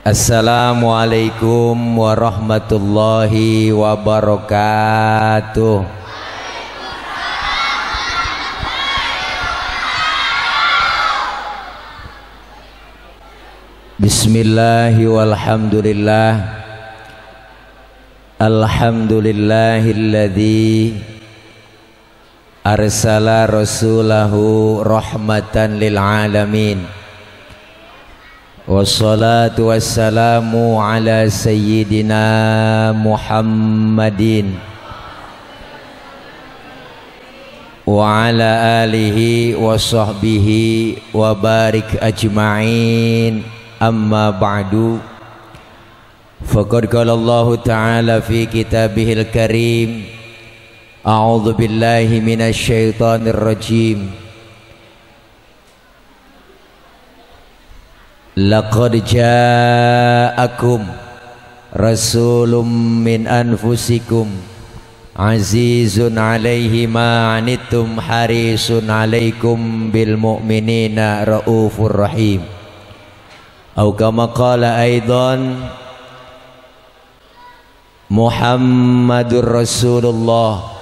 Assalamualaikum warahmatullahi wabarakatuh. Bismillahi walhamdulillah. Alhamdulillahilladzi arsala rasulahu rahmatan lil alamin. Wassalatu wassalamu ala sayyidina Muhammadin wa ala alihi wa sahbihi wa barik ajma'in. Amma ba'du, faqad qala Allah ta'ala fi kitabihil karim, a'udzu billahi minasy syaithanir rajim. Laqad ja'akum rasulun min anfusikum azizun 'alaihi ma 'anittum harisun 'alaikum bil mu'minina raufur rahim. Au kama qala aidan Muhammadur Rasulullah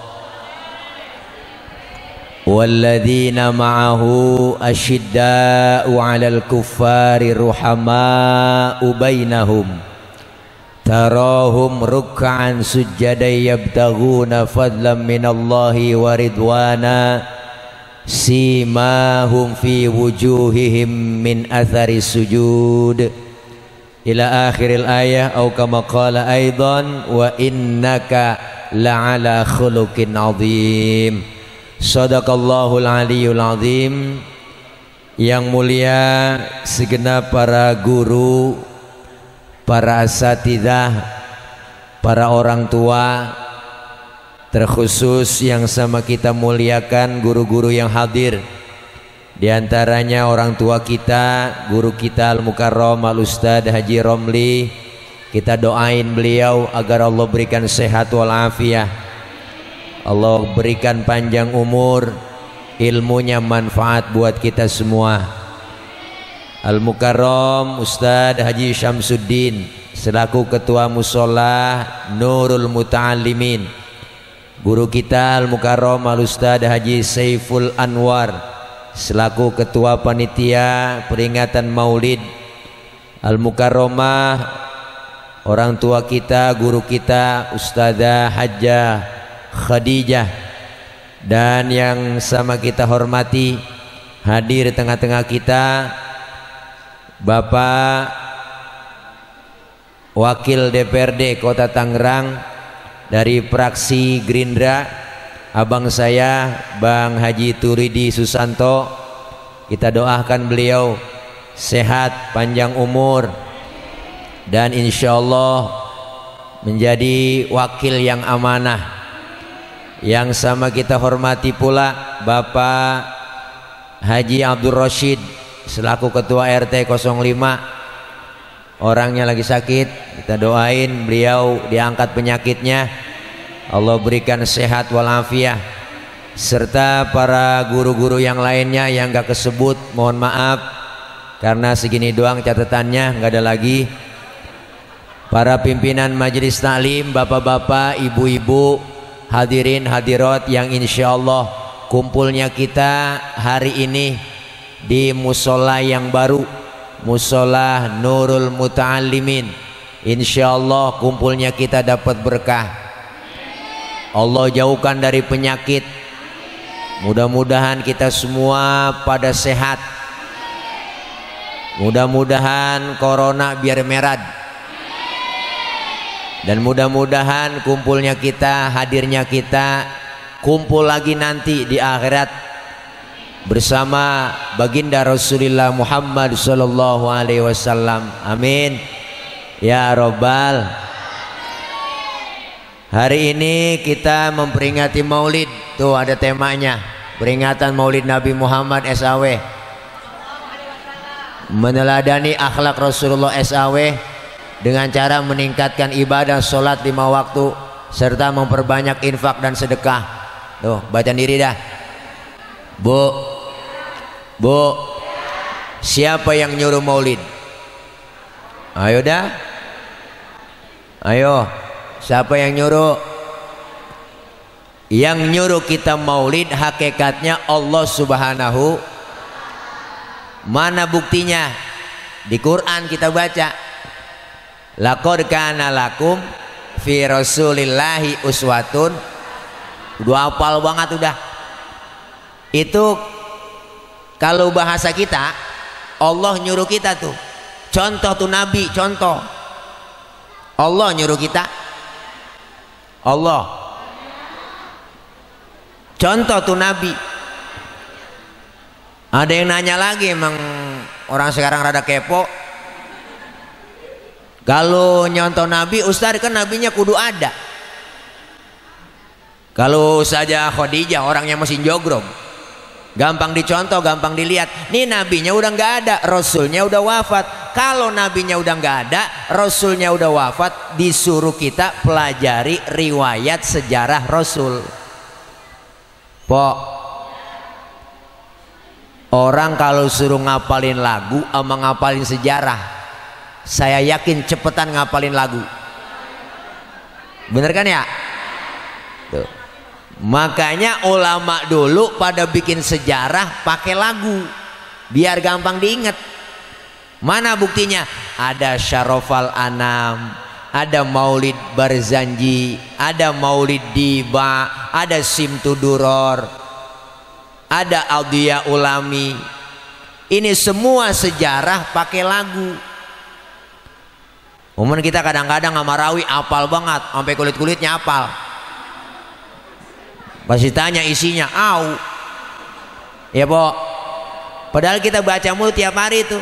walladzina ma'ahu asyidda'u 'alal kuffari ruhama'u bainahum tarahum ruk'an sujjadan yabtaghuna fadlan minallahi wa ridwana simahum fi wujuhihim min athari sujud ila akhiril ayah. Au kama qala aidan wa innaka la'ala khuluqin 'adzim. Shadaqallahul aliyul azim. Yang mulia segenap para guru, para asatidzah, para orang tua, terkhusus yang sama kita muliakan guru-guru yang hadir. Di antaranya orang tua kita, guru kita Al-Mukarram Al-Ustadz Haji Romli. Kita doain beliau agar Allah berikan sehat walafiat, Allah berikan panjang umur, ilmunya manfaat buat kita semua. Al-Mukarram Ustadz Haji Syamsuddin selaku ketua Mushola Nurul Muta'allimin. Guru kita Al-Mukarram Al-Ustadz Haji Saiful Anwar selaku ketua panitia peringatan Maulid. Al-Mukarramah orang tua kita, guru kita Ustadzah Hajjah Khadijah, dan yang sama kita hormati hadir tengah-tengah kita Bapak Wakil DPRD Kota Tangerang dari fraksi Gerindra, abang saya Bang Haji Turidi Susanto. Kita doakan beliau sehat, panjang umur, dan insya Allah menjadi wakil yang amanah. Yang sama kita hormati pula Bapak Haji Abdul Rashid selaku ketua RT 05. Orangnya lagi sakit, kita doain beliau diangkat penyakitnya, Allah berikan sehat walafiat. Serta para guru-guru yang lainnya yang gak kesebut, mohon maaf karena segini doang catatannya, gak ada lagi. Para pimpinan majelis taklim, bapak-bapak, ibu-ibu, hadirin hadirat yang insya Allah kumpulnya kita hari ini di musola yang baru, Musola Nurul Muta'allimin. Insya Allah kumpulnya kita dapat berkah, Allah jauhkan dari penyakit. Mudah-mudahan kita semua pada sehat, mudah-mudahan corona biar merad, dan mudah-mudahan kumpulnya kita, hadirnya kita, kumpul lagi nanti di akhirat bersama baginda Rasulullah Muhammad sallallahu alaihi wasallam. Amin ya robbal. Hari ini kita memperingati Maulid. Tuh ada temanya, peringatan Maulid Nabi Muhammad SAW, meneladani akhlak Rasulullah SAW dengan cara meningkatkan ibadah sholat 5 waktu serta memperbanyak infak dan sedekah. Tuh baca diri dah Bu, Bu, siapa yang nyuruh maulid? Ayo dah. Ayo, siapa yang nyuruh? Yang nyuruh kita maulid hakikatnya Allah Subhanahu. Mana buktinya? Di Quran kita baca, laqad kana lakum fi rasulillahi uswatun. Udah hafal banget udah. Itu kalau bahasa kita, Allah nyuruh kita tuh. Contoh tuh Nabi, contoh. Allah nyuruh kita. Allah. Contoh tuh Nabi. Ada yang nanya lagi, emang orang sekarang rada kepo. Kalau nyontoh Nabi, Ustaz kan nabinya kudu ada. Kalau saja Khadijah orangnya mesin jogrong, gampang dicontoh, gampang dilihat. Nih nabinya udah nggak ada, rasulnya udah wafat. Kalau nabinya udah nggak ada, rasulnya udah wafat, disuruh kita pelajari riwayat sejarah rasul. Pok, orang kalau suruh ngapalin lagu sama ngapalin sejarah, saya yakin cepetan ngapalin lagu. Bener kan ya? Tuh. Makanya ulama dulu pada bikin sejarah pakai lagu biar gampang diingat. Mana buktinya? Ada Syarofal Anam, ada Maulid Barzanji, ada Maulid Diba, ada Simtuduror, ada Aldiya Ulami. Ini semua sejarah pakai lagu. Umumnya kita kadang-kadang sama rawi apal banget, sampai kulit-kulitnya apal. Pasti tanya isinya, au. Ya Pok. Padahal kita baca mulu tiap hari itu.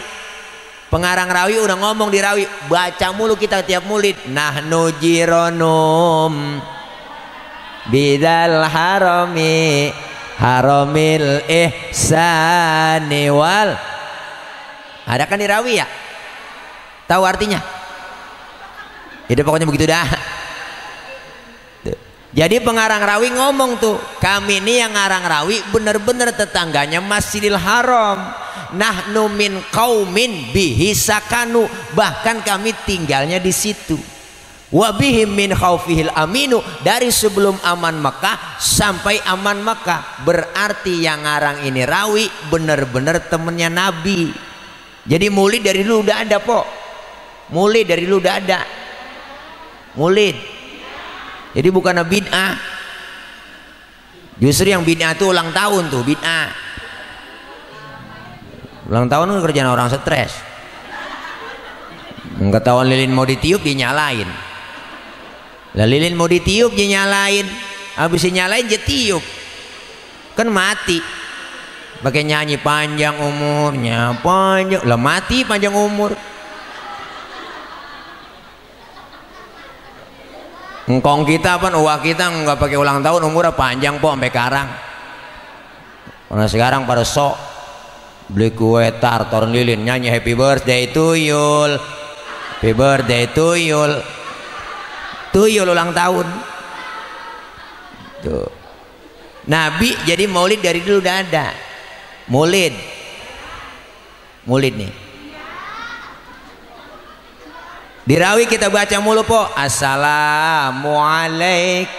Pengarang rawi udah ngomong di rawi, baca mulu kita tiap mulid. Nahnu jironum bidal harami haramil ihsani wal. Ada kan di rawi ya? Tahu artinya? Jadi pokoknya begitu dah. Jadi pengarang rawi ngomong tuh, kami ini yang ngarang rawi bener-bener tetangganya Masjidil Haram. Nahnu min qaumin bihi sakanu, bahkan kami tinggalnya di situ. Wa bihim min khaufihil aminu, dari sebelum aman Mekah sampai aman Mekah. Berarti yang ngarang ini rawi bener-bener temennya Nabi. Jadi mulid dari dulu udah ada, Pok. Mulid dari dulu udah ada. Mulid. Jadi bukan bid'ah. Justru yang bid'ah itu ulang tahun tuh, bid'ah. Ulang tahun kan kerjaan orang stres. Ketahuan lilin mau ditiup dinyalain. Lah lilin mau ditiup dinyalain, habis dinyalain dia tiup. Kan mati. Pakai nyanyi panjang umurnya, panjang. Lah mati panjang umur. Engkong kita apa, uang kita nggak pakai ulang tahun, umurnya panjang Po sampai karang. Karena sekarang pada sok beli kue tartor lilin, nyanyi happy birthday to you, happy birthday to you ulang tahun. Tuh. Nabi jadi maulid dari dulu udah ada. Maulid nih. Dirawi kita baca mulu Po, assalamualaikum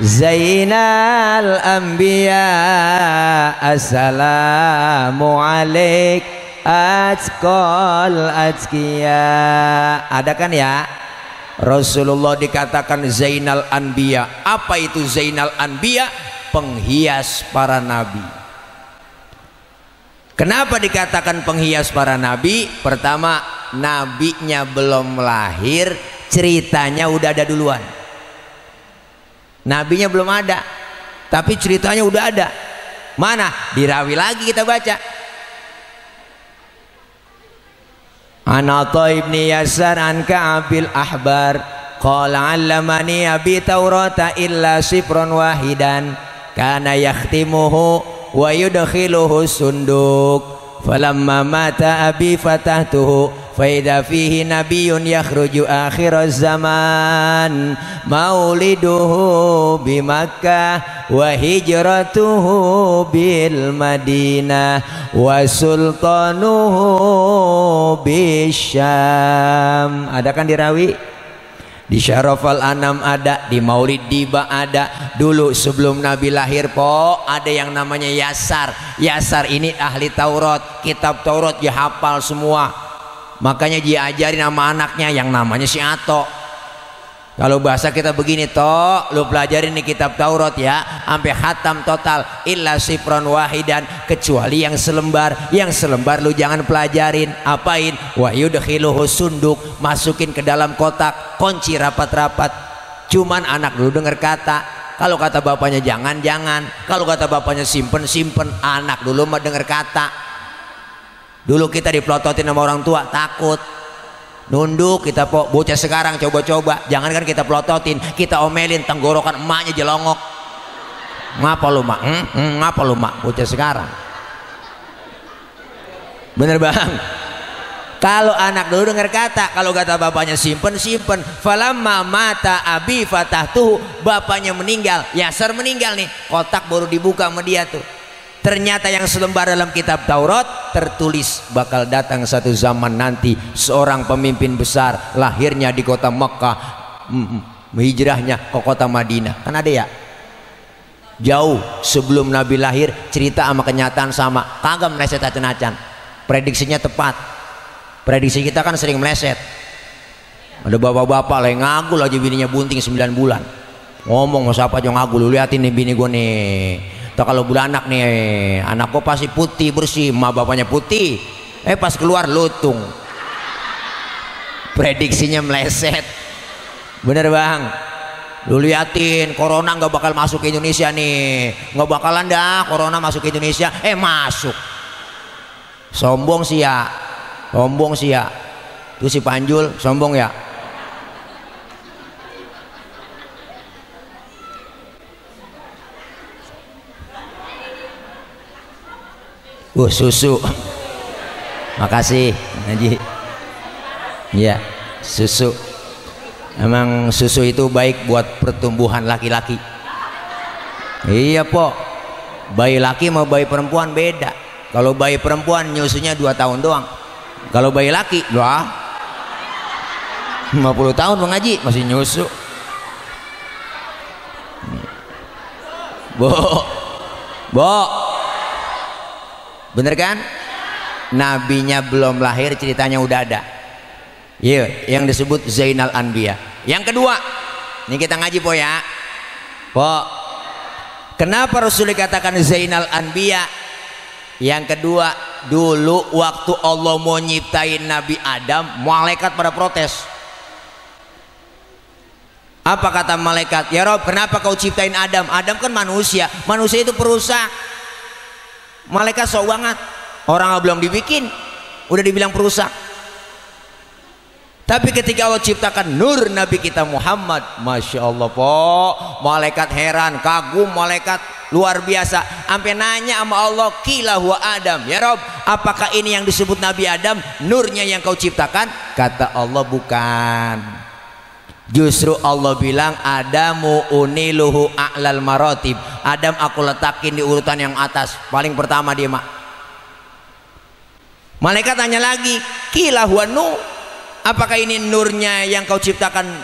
Zainal Anbiya, assalamualaikum Atqal Atqiya. Ada kan ya? Rasulullah dikatakan Zainal Anbiya. Apa itu Zainal Anbiya? Penghias para nabi. Kenapa dikatakan penghias para nabi? Pertama, nabinya belum lahir, ceritanya udah ada duluan. Nabinya belum ada, tapi ceritanya udah ada. Mana? Dirawi lagi kita baca. Anata ibni Yasar an Ka'abil Ahbar qala 'allamani abi Taurata illa sifron wahidan kana yakhtimuhu wa yudkhiluhu sunduk falamma mata abi fatahtuhu faida fihi nabiyyun yakhruju akhiraz zaman mauliduhu bi Makkah wa hijratuhu bil Madinah wa sultanuhu bisyam. Ada kan dirawi? Di Syarafal Anam ada, di Maulid Diba ada. Dulu sebelum Nabi lahir ada yang namanya Yasar. Yasar ini ahli Taurat, kitab Taurat dia hafal semua. Makanya dia ajarin sama anaknya yang namanya si Ato. Kalau bahasa kita begini, lu pelajarin nih kitab Taurat ya sampai khatam total, illa sifron wahidan, kecuali yang selembar. Yang selembar lu jangan pelajarin. Apain? Wa yudkhiluhu sunduk, masukin ke dalam kotak, kunci rapat-rapat. Cuman anak dulu dengar kata. Kalau kata bapaknya jangan, kalau kata bapaknya simpen, anak dulu mah dengar kata. Dulu kita dipelototin sama orang tua, takut nunduk. Kita bocah sekarang coba-coba, jangan kan kita pelototin, kita omelin, tenggorokan emaknya jelongok. Ngapa lu mak? Ngapa lu mak? Bocah sekarang bener bang. Kalau anak dulu dengar kata, kalau kata bapaknya simpen. Falamma mata abi fatahtuhu, bapaknya meninggal, Yasar meninggal nih, kotak baru dibuka sama dia tuh. Ternyata yang selembar dalam kitab Taurat tertulis bakal datang satu zaman nanti seorang pemimpin besar, lahirnya di kota Mekah, hijrahnya ke kota Madinah. Kan ada ya? Jauh sebelum Nabi lahir, cerita sama kenyataan sama, kagak meleset acan-acan. Prediksinya tepat. Prediksi kita kan sering meleset. Ada bapak-bapak lah yang ngagul aja bininya bunting 9 bulan. Ngomong sama siapa aja ngagul, lu liatin nih bini gue nih. Kalau beranak nih, anak kok pasti putih bersih, emak bapaknya putih, pas keluar lutung. Prediksinya meleset, bener bang. Lu liatin, corona nggak bakal masuk ke Indonesia nih, nggak bakalan dah corona masuk ke Indonesia, masuk. Sombong sih ya, tuh si Panjul sombong ya. Susu, makasih Haji. Iya, susu. Emang susu itu baik buat pertumbuhan laki-laki. Iya po, bayi laki sama bayi perempuan beda. Kalau bayi perempuan nyusunya 2 tahun doang. Kalau bayi laki 50 tahun Bang Haji masih nyusu. Bo, bener kan? Nabinya belum lahir ceritanya udah ada. Iya, yang disebut Zainal Anbiya. Yang kedua, ini kita ngaji po ya. Kenapa Rasul dikatakan Zainal Anbiya? Yang kedua, dulu waktu Allah mau nyiptain Nabi Adam, malaikat pada protes. Apa kata malaikat? Ya Rob, kenapa kau ciptain Adam? Adam kan manusia itu perusak. Malaikat sok banget, orang belum dibikin udah dibilang perusak. Tapi ketika Allah ciptakan nur Nabi kita Muhammad, Masya Allah malaikat heran, kagum, malaikat luar biasa, sampai nanya sama Allah, qila huwa Adam, ya Rob, apakah ini yang disebut Nabi Adam nurnya yang kau ciptakan? Kata Allah bukan. Justru Allah bilang Adamu uniluhu a'lal maratib, Adam aku letakin di urutan yang atas, paling pertama dia mak. Malaikat tanya lagi, qila huwa Nuh, apakah ini nurnya yang kau ciptakan,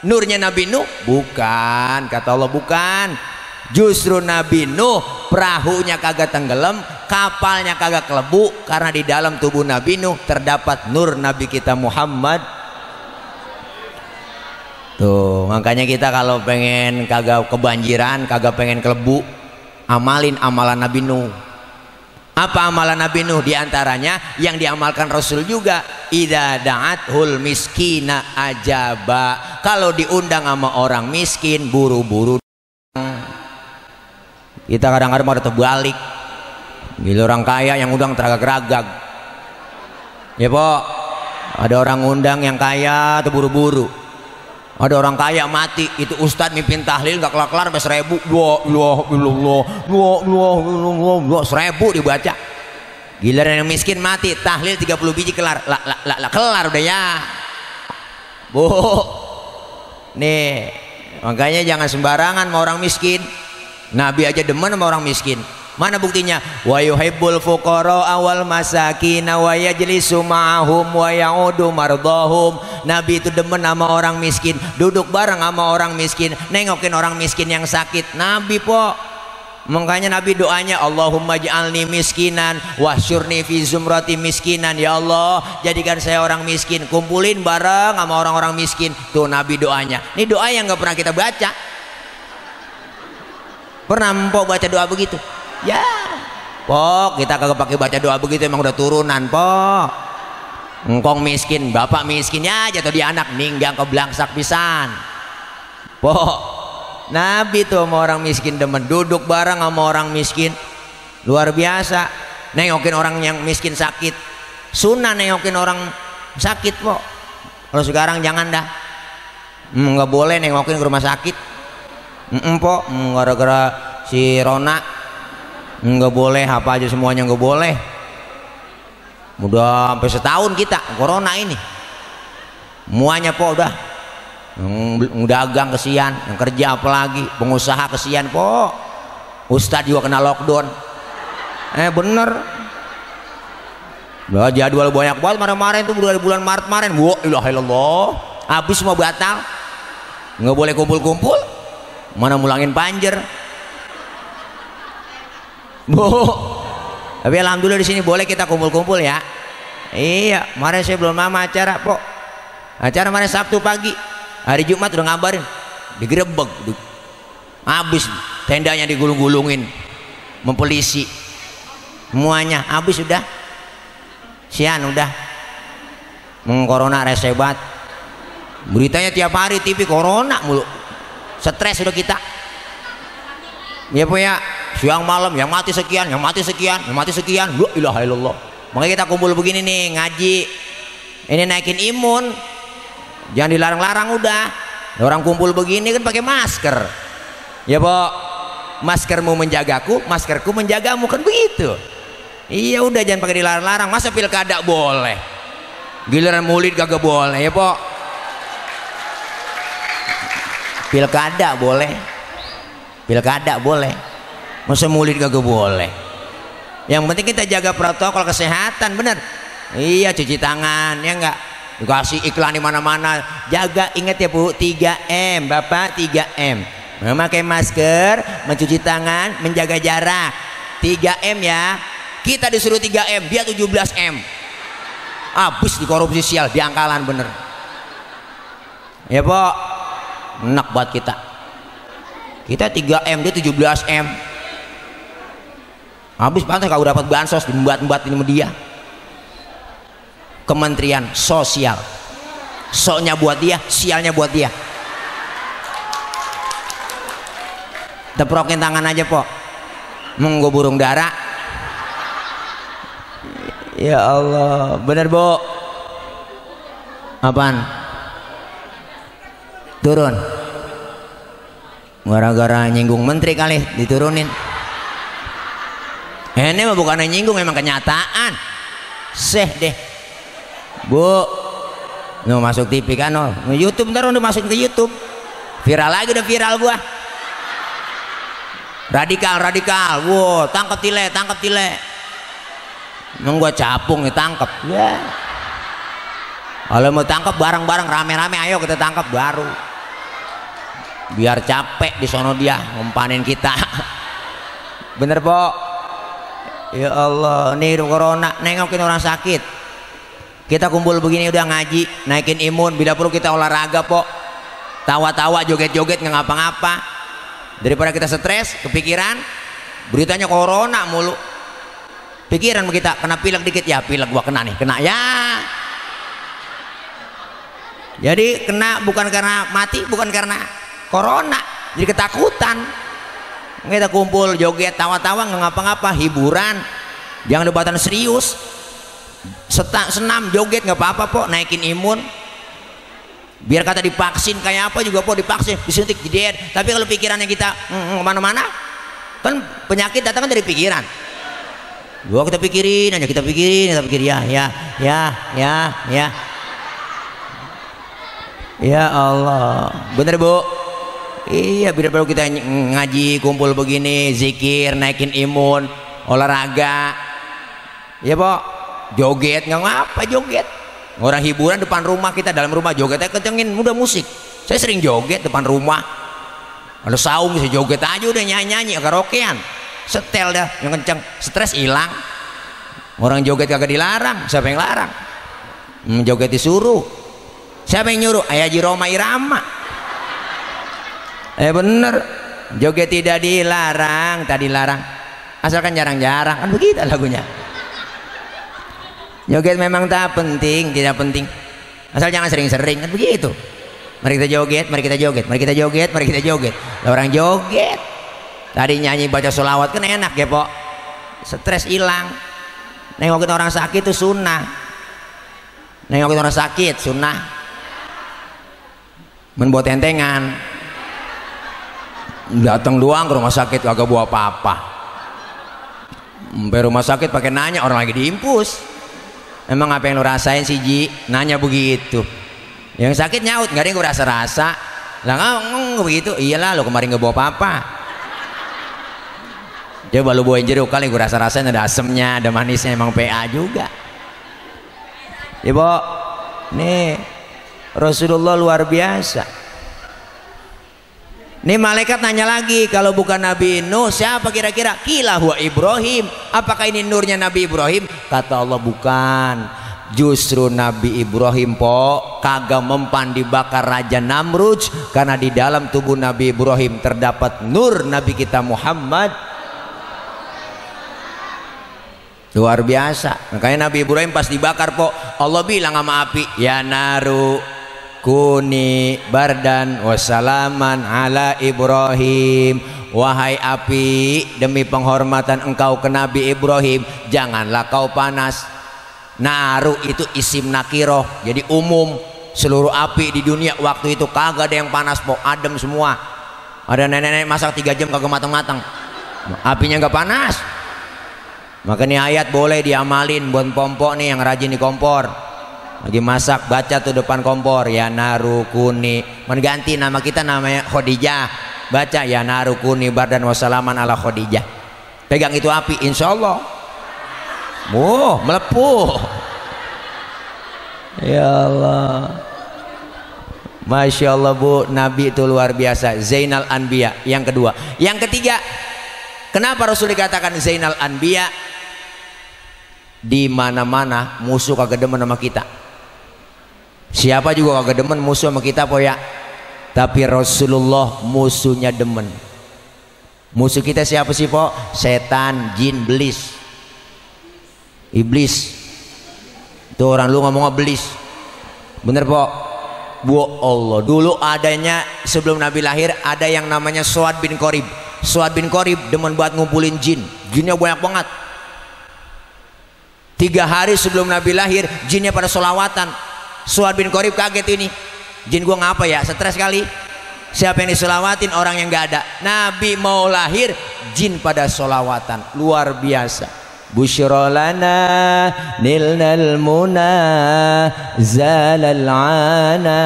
nurnya Nabi Nuh? Bukan, kata Allah bukan. Justru Nabi Nuh perahunya kagak tenggelam, kapalnya kagak kelebu, karena di dalam tubuh Nabi Nuh terdapat nur Nabi kita Muhammad. Tuh, makanya kita kalau pengen kagak kebanjiran, kagak pengen kelebu, amalin amalan Nabi Nuh. Apa amalan Nabi Nuh? Di antaranya yang diamalkan Rasul juga, idza da'athul miskina ajaba. Kalau diundang sama orang miskin, buru-buru. Kita kadang-kadang ada terbalik. Gila orang kaya yang undang teragak-ragag. Ya po, ada orang undang yang kaya terburu-buru. Ada orang kaya mati, itu ustadz mimpin tahlil gak kelar-kelar sampai 1000. 1000 dibaca. Giliran yang miskin mati, tahlil 30 biji kelar. Lah kelar udah ya. Nih, makanya jangan sembarangan sama orang miskin. Nabi aja demen sama orang miskin. Mana buktinya? Wa yuhibbul fuqara awal masakin wa yajlisu ma'ahum wa ya'udu mardahum. Nabi itu demen sama orang miskin, duduk bareng sama orang miskin, nengokin orang miskin yang sakit. Nabi po. Makanya Nabi doanya Allahumma ja'alni miskinan wahsyurni fi zumrati miskinan. Ya Allah, jadikan saya orang miskin, kumpulin bareng sama orang-orang miskin. Tuh Nabi doanya. Ini doa yang nggak pernah kita baca. Pernah mpok baca doa begitu? Ya, pok kita kagak pakai baca doa begitu, emang udah turunan pok. Engkong miskin, bapak miskin ya jatuh di anak ninggang ke belangsak pisan. Pok, Nabi tuh sama orang miskin demen, duduk bareng sama orang miskin, luar biasa. Nengokin orang yang miskin sakit, sunnah nengokin orang sakit pok. Kalau sekarang jangan dah, nggak boleh nengokin ke rumah sakit. Pok, gara-gara si Rona nggak boleh, apa aja semuanya nggak boleh. Udah sampai setahun kita corona ini, semuanya po udah. Yang dagang kesian, yang kerja apalagi, pengusaha kesian po. Ustadz juga kena lockdown. Bener. Udah jadwal banyak banget kemarin tuh, dari bulan Maret kemarin. Wah, ilah ilallah, habis semua batal. Nggak boleh kumpul-kumpul. Mana mulangin panjer. Bu, tapi alhamdulillah di sini boleh kita kumpul-kumpul ya. Iya, kemarin saya belum lama acara po. Acara kemarin Sabtu pagi, hari Jumat udah ngabarin digerebek, habis tendanya digulung-gulungin, mempolisi, semuanya habis sudah. Sian udah, corona resebat. Beritanya tiap hari TV corona mulu, stres udah kita. Ya po ya. Siang malam yang mati sekian, yang mati sekian, yang mati sekian. La ilaha illallah. Makanya kita kumpul begini nih, ngaji. Ini naikin imun. Jangan dilarang-larang udah. Orang kumpul begini kan pakai masker. Ya, po. Maskermu menjagaku, maskerku menjagamu, kan begitu. Iya udah, jangan pakai dilarang-larang. Masa pilkada boleh? Giliran maulid kagak boleh, ya, po. Pilkada boleh. Pilkada boleh. Masa maulid kagak boleh? Yang penting kita jaga protokol kesehatan, bener. Iya, cuci tangan, ya enggak? Dikasih iklan di mana-mana. Jaga, ingat ya Bu, 3M, Bapak, 3M. Memakai masker, mencuci tangan, menjaga jarak. 3M ya. Kita disuruh 3M, dia 17M. Habis di korupsi sial, di angkalan bener. Ya, Pok. Enak buat kita. Kita 3M, dia 17M. Habis pantas kalau dapat bansos diembat-embat ini sama dia. Kementerian Sosial, soknya buat dia, sialnya buat dia. Teprokin tangan aja po, monggo burung dara. Ya Allah, bener bu. Apaan? Turun. Gara-gara nyinggung menteri kali diturunin. Ini mah bukan nyinggung, memang kenyataan. Seh deh, bu. Nuh masuk TV kan, no YouTube, ntar udah masuk ke YouTube. Viral lagi, udah viral gua. Radikal, wow, tangkap tile. Emang gua capung ditangkap. Ya. Kalau mau tangkap bareng-bareng, rame-rame, ayo kita tangkap baru. Biar capek di sono dia ngumpanin kita. Bener po. Ya Allah, nih corona, nengokin orang sakit. Kita kumpul begini udah ngaji, naikin imun. Bila perlu kita olahraga po, tawa-tawa, joget-joget, nggak ngapa-ngapa. Daripada kita stres, kepikiran, beritanya corona mulu. Pikiran kita, kena pilek dikit, ya pilek gua kena nih, kena ya. Jadi kena bukan karena mati, bukan karena corona, jadi ketakutan. Kita kumpul joget tawa-tawa nggak ngapa-ngapa, hiburan, jangan debatan serius. Senam joget nggak apa-apa po, naikin imun. Biar kata divaksin kayak apa juga po, divaksin, disuntik, jeder. Tapi kalau pikirannya kita kemana-mana, kan penyakit datang kan dari pikiran. Gua kita pikirin aja, kita pikir ya Allah, bener bu. Iya, bila baru kita ngaji kumpul begini, zikir, naikin imun, olahraga, ya pok, joget nggak ngapa joget. Orang hiburan depan rumah kita, dalam rumah jogetnya kencengin, udah musik. Saya sering joget depan rumah, ada saung saya joget aja udah nyanyi karaokean, setel dah yang kenceng, stres hilang. Orang joget kagak dilarang, siapa yang larang? Joget disuruh, siapa yang nyuruh? Ayah Haji Roma Irama. Bener, joget tidak dilarang, tadi larang, asalkan jarang-jarang, kan begitu lagunya. Joget memang tak penting, tidak penting, asal jangan sering-sering, kan begitu. Mari kita joget, mari kita joget, mari kita joget, mari kita joget. Orang joget, tadi nyanyi baca sholawat kan enak ya pok, stres hilang. Nengokin orang sakit itu sunnah, nengokin orang sakit sunnah, membuat tentengan. Datang doang ke rumah sakit kagak bawa apa-apa. Sampai rumah sakit pakai nanya orang lagi diimpus. Emang apa yang lu rasain sih Ji? Nanya begitu. Yang sakit nyaut, nggak ada yang gue rasa-rasa. Lah nggak begitu. Iyalah lu kemarin nggak bawa apa-apa. Coba lu bawain jeruk kali gue rasa-rasain ada asemnya, ada manisnya, emang PA juga. Ya Bo, nih Rasulullah luar biasa. Nih malaikat nanya lagi, kalau bukan Nabi Nuh siapa kira-kira? Qila huwa Ibrahim. Apakah ini nurnya Nabi Ibrahim? Kata Allah bukan, justru Nabi Ibrahim kagak mempan dibakar Raja Namrud, karena di dalam tubuh Nabi Ibrahim terdapat nur Nabi kita Muhammad. Luar biasa. Makanya Nabi Ibrahim pas dibakar Allah bilang sama api, ya naru kuni bardan wassalaman ala Ibrahim. Wahai api, demi penghormatan engkau ke Nabi Ibrahim, janganlah kau panas. Naru itu isim nakiroh, jadi umum. Seluruh api di dunia waktu itu kagak ada yang panas adem semua. Ada nenek-nenek masak 3 jam kagak matang-matang, apinya nggak panas. Makanya ayat boleh diamalin buat pompok nih yang rajin di kompor. Lagi masak baca tuh depan kompor, ya naru kuni. Mengganti nama kita namanya Khadijah, baca ya naru kuni bardan wassalaman ala Khadijah. Pegang itu api, insya Allah melepuh. Ya Allah, Masya Allah Bu, Nabi itu luar biasa, Zainal Anbiya. Yang kedua, yang ketiga, kenapa Rasul dikatakan Zainal Anbiya? Di mana-mana musuh kagak demen sama kita. Siapa juga kagak demen musuh sama kita ya. Tapi Rasulullah musuhnya demen. Musuh kita siapa sih Setan, jin, iblis. Itu orang lu ngomong iblis. Bener Bu Allah. Dulu adanya sebelum Nabi lahir ada yang namanya Suad bin Qorib. Suad bin Qorib demen banget ngumpulin jin. Jinnya banyak banget. 3 hari sebelum Nabi lahir jinnya pada solawatan. Suad bin Qorib kaget, ini jin gua ngapa ya, stres kali. Siapa yang disolawatin? Orang yang gak ada. Nabi mau lahir jin pada solawatan. Luar biasa. Busyra lana nilnal muna zalal ana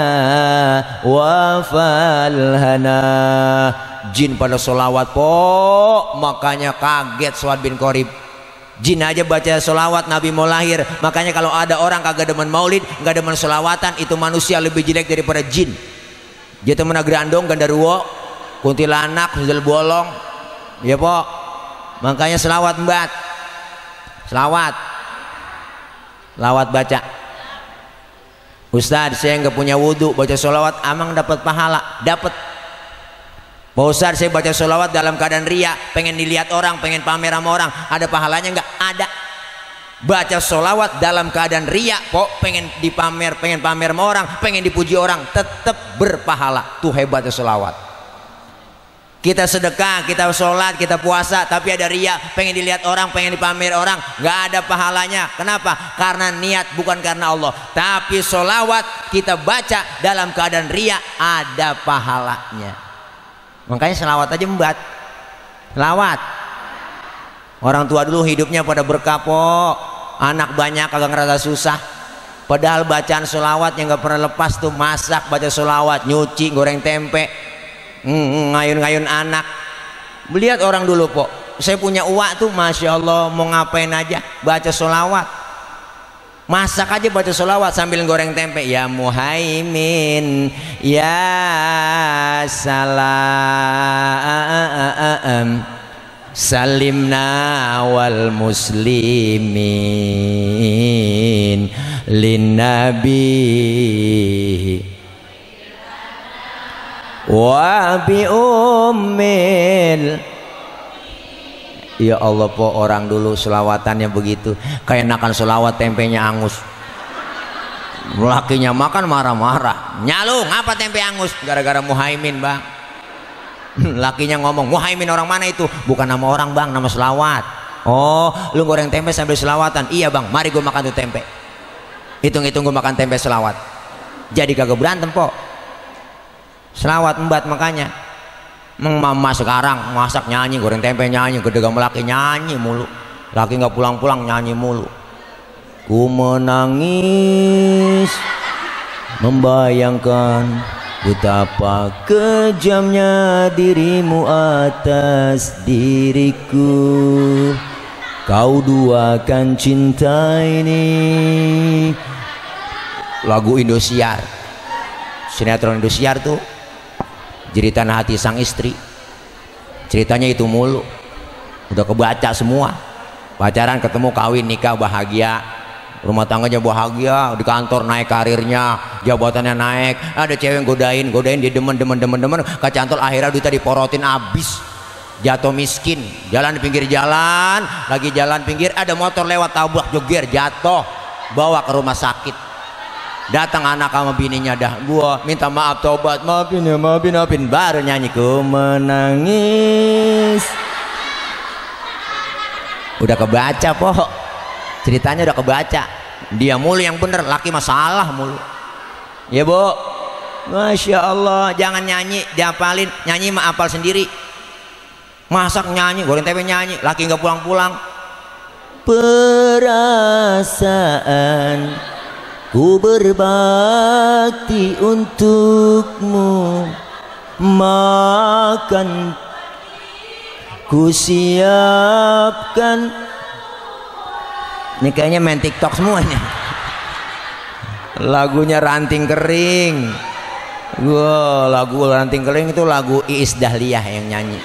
wa falhana. Jin pada solawat makanya kaget Suad bin Qorib. Jin aja baca solawat Nabi mau lahir. Makanya kalau ada orang kagak demen maulid, nggak demen solawatan, itu manusia lebih jelek daripada jin. Dia temen Grandong, Gandarwo, kuntilanak, sundel bolong, ya makanya selawat mbak, selawat baca. Ustadz saya nggak punya wudhu, baca solawat amang dapat pahala? Dapat. Pak Ustadz saya baca sholawat dalam keadaan ria, pengen dilihat orang, pengen pamer sama orang, ada pahalanya nggak? Ada. Baca sholawat dalam keadaan ria pengen dipamer, pengen pamer sama orang, pengen dipuji orang, tetap berpahala. Tuh hebatnya sholawat. Kita sedekah, kita sholat, kita puasa, tapi ada ria, pengen dilihat orang, pengen dipamer orang, nggak ada pahalanya. Kenapa? Karena niat, bukan karena Allah. Tapi sholawat kita baca dalam keadaan ria, ada pahalanya. Makanya selawat aja mbak, selawat. Orang tua dulu hidupnya pada berkah anak banyak kagak ngerasa susah. Padahal bacaan selawat yang gak pernah lepas tuh, masak baca selawat, nyuci, goreng tempe, ngayun-ngayun anak. Lihat orang dulu po, saya punya uak tuh, masya Allah, mau ngapain aja baca sholawat, masak aja baca sholawat sambil goreng tempe. Ya Muhaimin ya salam salimna wal muslimin lin nabi wa bi ummil. Ya Allah po, orang dulu selawatannya begitu, kayak enakan selawat tempenya angus. Lakinya makan marah-marah, nyalung ngapa tempe angus, gara-gara Muhaimin bang. Lakinya ngomong, Muhaimin orang mana itu? Bukan nama orang bang, nama selawat. Oh lu goreng tempe sambil selawatan? Iya bang, mari gue makan tuh tempe. Hitung-hitung gue makan tempe selawat, jadi kagak berantem po. Selawat embat makanya. Mama sekarang masak nyanyi, goreng tempe nyanyi, gedegam laki nyanyi mulu. Laki nggak pulang-pulang nyanyi mulu. Ku menangis membayangkan betapa kejamnya dirimu atas diriku. Kau duakan cinta ini. Lagu Indosiar, sinetron Indosiar tuh, jeritan hati sang istri, ceritanya itu mulu. Udah kebaca semua, pacaran, ketemu, kawin, nikah, bahagia, rumah tangganya bahagia, di kantor naik karirnya, jabatannya naik. Ada cewek yang godain dia demen, kacantol, akhirnya duitnya diporotin abis, jatuh miskin, jalan di pinggir jalan, lagi jalan pinggir ada motor lewat, tabrak, joger, jatuh, bawa ke rumah sakit. Datang anak sama bininya, dah gua minta maaf, tobat, maafin ya, maafin, baru nyanyi ku menangis. Udah kebaca po, ceritanya udah kebaca. Dia mulu yang bener, laki masalah mulu. Ya bu, masya Allah, jangan nyanyi diapalin, nyanyi mah apal sendiri. Masak nyanyi, goreng tempe nyanyi, laki nggak pulang-pulang. Perasaan ku berbakti untukmu, makan ku siapkan. Ini kayaknya main TikTok semuanya. Lagunya Ranting Kering. Wow, lagu Ranting Kering itu lagu Iis Dahliah yang nyanyi.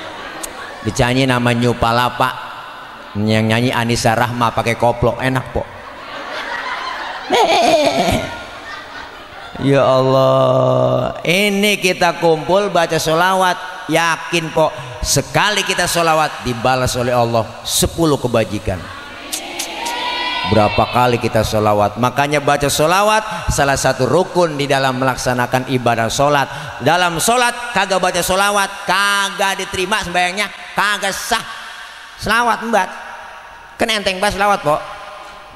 Dicanyi nama New Palapa, yang nyanyi Anissa Rahma pakai koplo, enak po. Ya Allah, ini kita kumpul baca sholawat, yakin po sekali kita sholawat dibalas oleh Allah 10 kebajikan. Berapa kali kita sholawat? Makanya baca sholawat salah satu rukun di dalam melaksanakan ibadah sholat. Dalam sholat kagak baca sholawat kagak diterima sembayangnya, kagak sah. Sholawat mbak kan enteng banget sholawat po,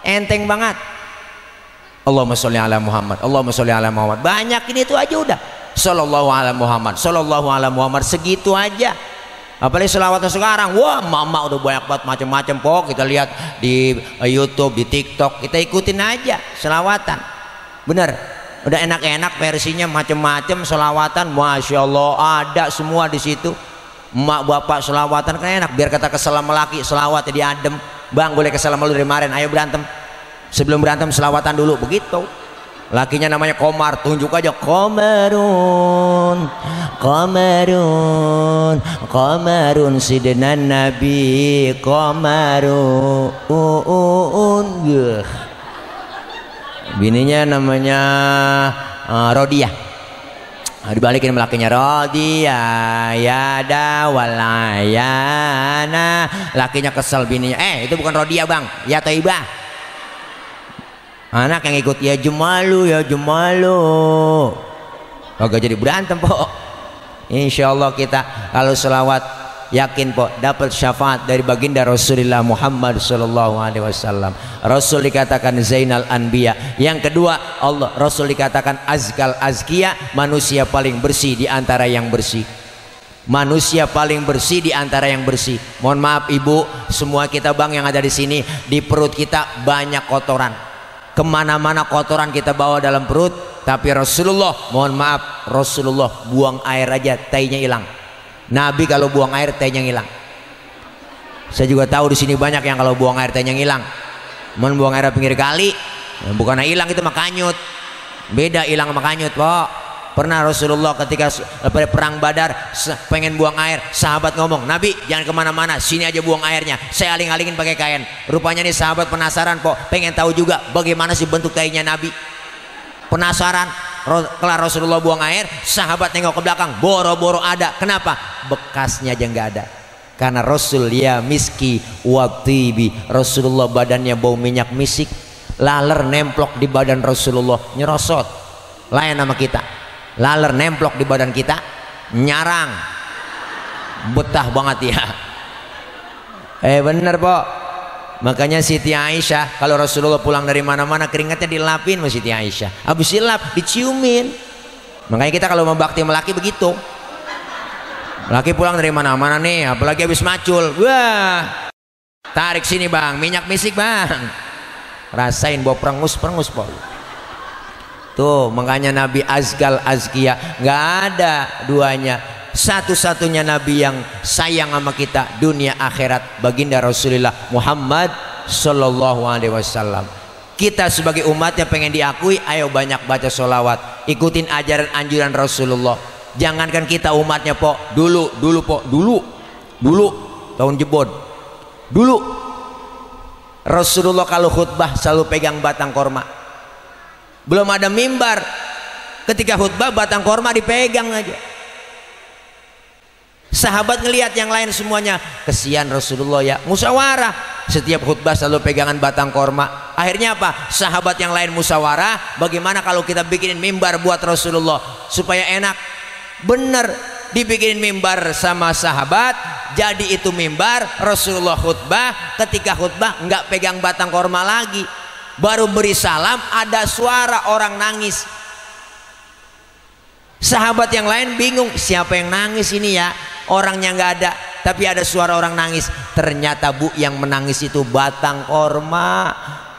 enteng banget. Allahumma sholli ala Muhammad, Allahumma sholli ala Muhammad. Banyak ini tuh aja udah. Sallallahu ala Muhammad, sallallahu ala Muhammad, segitu aja. Apalagi selawatnya sekarang, wah mama udah banyak banget macam-macam po. Kita lihat di YouTube, di TikTok, kita ikutin aja selawatan. Bener, udah enak-enak versinya macam-macam selawatan. Masya Allah ada semua di situ. Emak bapak selawatan kan enak. Biar kata kesel sama laki, selawatnya diadem. Bang boleh kesel sama lu dari kemarin, ayo berantem. Sebelum berantem selawatan dulu, begitu. Lakinya namanya Komar, tunjuk aja Komarun, Komarun, Komarun sidna Nabi Komarun. Bininya namanya Rodiah. Dibalikin lakinya Rodiah ya dawalayana. Lakinya kesel bininya, itu bukan Rodiah bang, ya Taibah. Anak yang ikut ya Jumalu, ya Jumalu, agak jadi berantem po. Insya Allah kita kalau selawat yakin po dapat syafaat dari baginda Rasulullah Muhammad Sallallahu Alaihi Wasallam. Rasul dikatakan Zainal Anbiya. Yang kedua Allah Rasul dikatakan Azkal Azkia, manusia paling bersih di antara yang bersih. Manusia paling bersih di antara yang bersih. Mohon maaf ibu, semua kita bang yang ada di sini, di perut kita banyak kotoran. Kemana-mana kotoran kita bawa dalam perut, Tapi Rasulullah, mohon maaf, Rasulullah buang air aja tainya hilang. Nabi kalau buang air tainya hilang. Saya juga tahu di sini banyak yang kalau buang air tainya hilang. Mohon buang air pinggir kali, bukan hilang itu mah kanyut. Beda hilang sama kanyut, Pak. Pernah Rasulullah ketika pada perang Badar pengen buang air, sahabat ngomong, Nabi jangan kemana-mana, sini aja buang airnya, saya aling-alingin pakai kain. Rupanya nih sahabat penasaran, Pok, pengen tahu juga bagaimana sih bentuk kainnya Nabi. Penasaran, kelar Rasulullah buang air, sahabat nengok ke belakang, boro-boro ada. Kenapa? Bekasnya aja nggak ada. Karena Rasul ya miski watibi, Rasulullah badannya bau minyak misik, laler nemplok di badan Rasulullah, nyerosot. Lain sama kita, laler nemplok di badan kita, nyarang, betah banget ya. Bener, Pok. Makanya Siti Aisyah kalau Rasulullah pulang dari mana-mana keringatnya dilapin sama Siti Aisyah, habis dilap diciumin. Makanya kita kalau mau bakti sama laki begitu, laki pulang dari mana-mana nih, apalagi habis macul, wah, tarik sini bang, minyak misik bang, rasain bau perengus-perengus, Pok. Tuh makanya Nabi azgal azkia, nggak ada duanya. Satu-satunya Nabi yang sayang sama kita dunia akhirat, baginda Rasulullah Muhammad Sallallahu Alaihi Wasallam. Kita sebagai umatnya pengen diakui, ayo banyak baca sholawat, ikutin ajaran anjuran Rasulullah. Jangankan kita umatnya, Pok, dulu Pok, dulu tahun jebon, dulu Rasulullah kalau khutbah selalu pegang batang korma. Belum ada mimbar, ketika khutbah batang korma dipegang aja. Sahabat ngelihat yang lain semuanya, kesian Rasulullah ya, musyawarah. Setiap khutbah selalu pegangan batang korma. Akhirnya apa? Sahabat yang lain musyawarah, bagaimana kalau kita bikinin mimbar buat Rasulullah supaya enak. Bener, dibikinin mimbar sama sahabat, jadi itu mimbar. Rasulullah khutbah, ketika khutbah nggak pegang batang korma lagi. Baru beri salam ada suara orang nangis. Sahabat yang lain bingung, siapa yang nangis ini ya, orangnya nggak ada, tapi ada suara orang nangis. Ternyata Bu, yang menangis itu batang korma.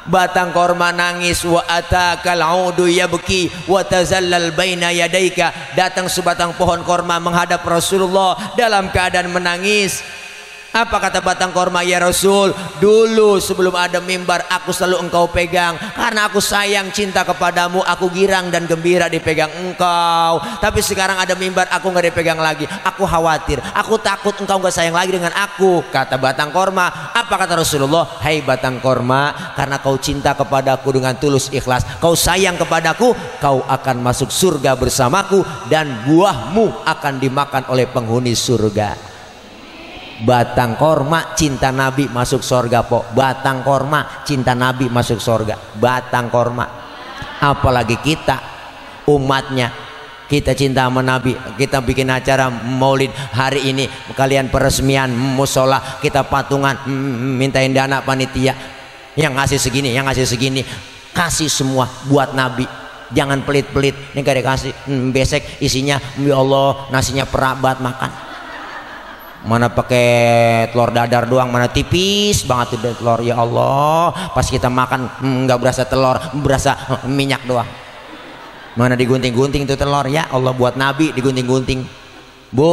Batang korma nangis. Wa atakal audu yabki wa tazallal baina yadaika. Datang sebatang pohon korma menghadap Rasulullah dalam keadaan menangis. Apa kata batang korma? Ya Rasul, dulu sebelum ada mimbar aku selalu engkau pegang, karena aku sayang cinta kepadamu, aku girang dan gembira dipegang engkau. Tapi sekarang ada mimbar aku nggak dipegang lagi, aku khawatir, aku takut engkau nggak sayang lagi dengan aku. Kata batang korma. Apa kata Rasulullah? Hai batang korma, karena kau cinta kepadaku dengan tulus ikhlas, kau sayang kepadaku, kau akan masuk surga bersamaku dan buahmu akan dimakan oleh penghuni surga. Batang korma cinta Nabi masuk surga, Pok. Batang korma cinta Nabi masuk surga. Batang korma. Apalagi kita umatnya, kita cinta sama Nabi, kita bikin acara maulid hari ini, kalian peresmian musola, kita patungan mintain dana panitia, yang ngasih segini, yang ngasih segini, kasih semua buat Nabi. Jangan pelit-pelit, ini gak dikasih, besek isinya ya Allah nasinya perabat makan. Mana pakai telur dadar doang, mana tipis banget tuh telur, ya Allah pas kita makan nggak berasa telur, berasa minyak doang. Mana digunting-gunting tuh telur, ya Allah buat Nabi digunting-gunting. Bu,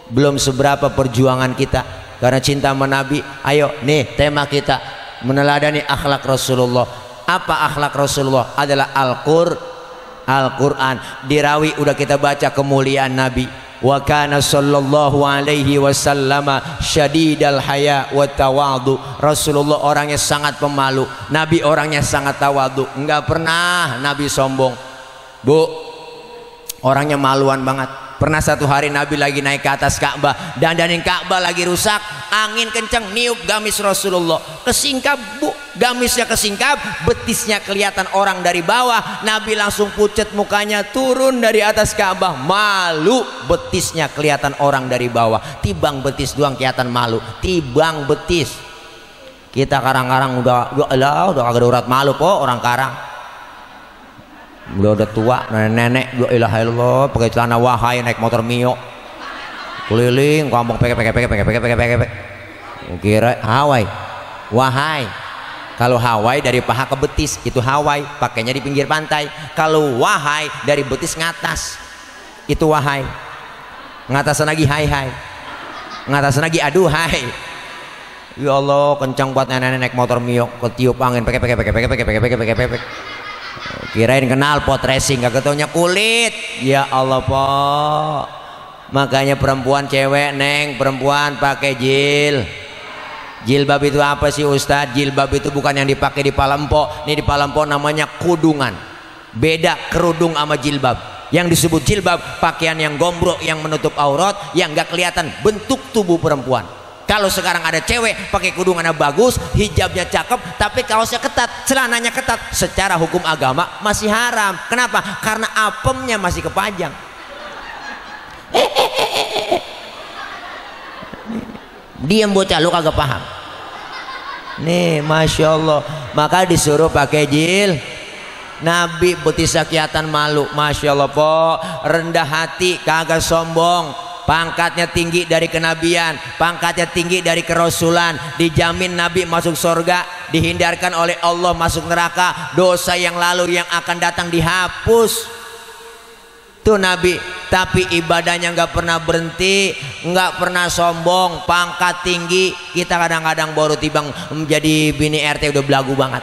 belum seberapa perjuangan kita karena cinta sama Nabi. Ayo nih tema kita meneladani akhlak Rasulullah. Apa akhlak Rasulullah? Adalah Al-Quran. Dirawi udah kita baca kemuliaan Nabi. Wa kana sallallahu alaihi wasallam syadidal haya wa tawadu. Rasulullah orangnya sangat pemalu, Nabi orangnya sangat tawadu. Enggak pernah Nabi sombong. Bu, orangnya maluan banget. Pernah satu hari Nabi lagi naik ke atas Ka'bah, dandanin Ka'bah lagi rusak, angin kenceng niup gamis Rasulullah, kesingkap Bu, gamisnya kesingkap, betisnya kelihatan orang dari bawah. Nabi langsung pucet mukanya, turun dari atas Ka'bah, malu, betisnya kelihatan orang dari bawah. Tibang betis doang kelihatan malu, tibang betis. Kita karang-karang udah kagak ada urat malu kok, orang karang udah tua, nenek la ilaha illallah pakai celana wahai naik motor Mio keliling kampung peke kira Hawaii wahai Kalau Hawaii dari paha ke betis itu Hawaii, pakainya di pinggir pantai. Kalau wahai dari betis ngatas itu wahai, ngatasan lagi hai hai, ngatasan lagi aduh hai. Ya Allah, kencang buat nenek-nenek naik motor miok, ketiup angin pek. Kirain kenal pot racing, gak ketaunya kulit. Ya Allah po. Makanya perempuan cewek neng, perempuan pakai jilbab itu apa sih Ustadz? Jilbab itu bukan yang dipakai di Palempok. Ini di Palempok namanya kudungan. Beda kerudung sama jilbab. Yang disebut jilbab pakaian yang gombrok, yang menutup aurat, yang gak kelihatan bentuk tubuh perempuan. Kalau sekarang ada cewek pakai kudungannya bagus, hijabnya cakep, tapi kaosnya ketat, celananya ketat, secara hukum agama masih haram. Kenapa? Karena apemnya masih kepajang. Diam bocah, lu kagak paham. Nih, masya Allah. Maka disuruh pakai Nabi betis sakiatan malu, masya Allah po. Rendah hati, kagak sombong. Pangkatnya tinggi dari kenabian, pangkatnya tinggi dari kerasulan. Dijamin Nabi masuk surga, dihindarkan oleh Allah masuk neraka. Dosa yang lalu yang akan datang dihapus. Tuh Nabi, tapi ibadahnya nggak pernah berhenti, nggak pernah sombong, pangkat tinggi. Kita kadang-kadang baru tibang menjadi bini RT udah belagu banget.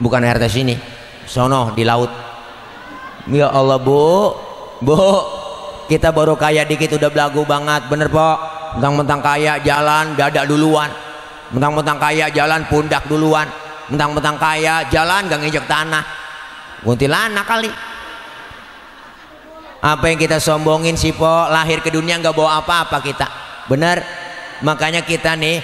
Bukan RT sini, sono di laut. Ya Allah bu, kita baru kaya dikit udah belagu banget, bener po? Mentang-mentang kaya jalan dada duluan, mentang-mentang kaya jalan pundak duluan, mentang-mentang kaya jalan gak nginjek tanah. Kuntilanak kali. Apa yang kita sombongin sih po? Lahir ke dunia nggak bawa apa-apa kita, bener? Makanya kita nih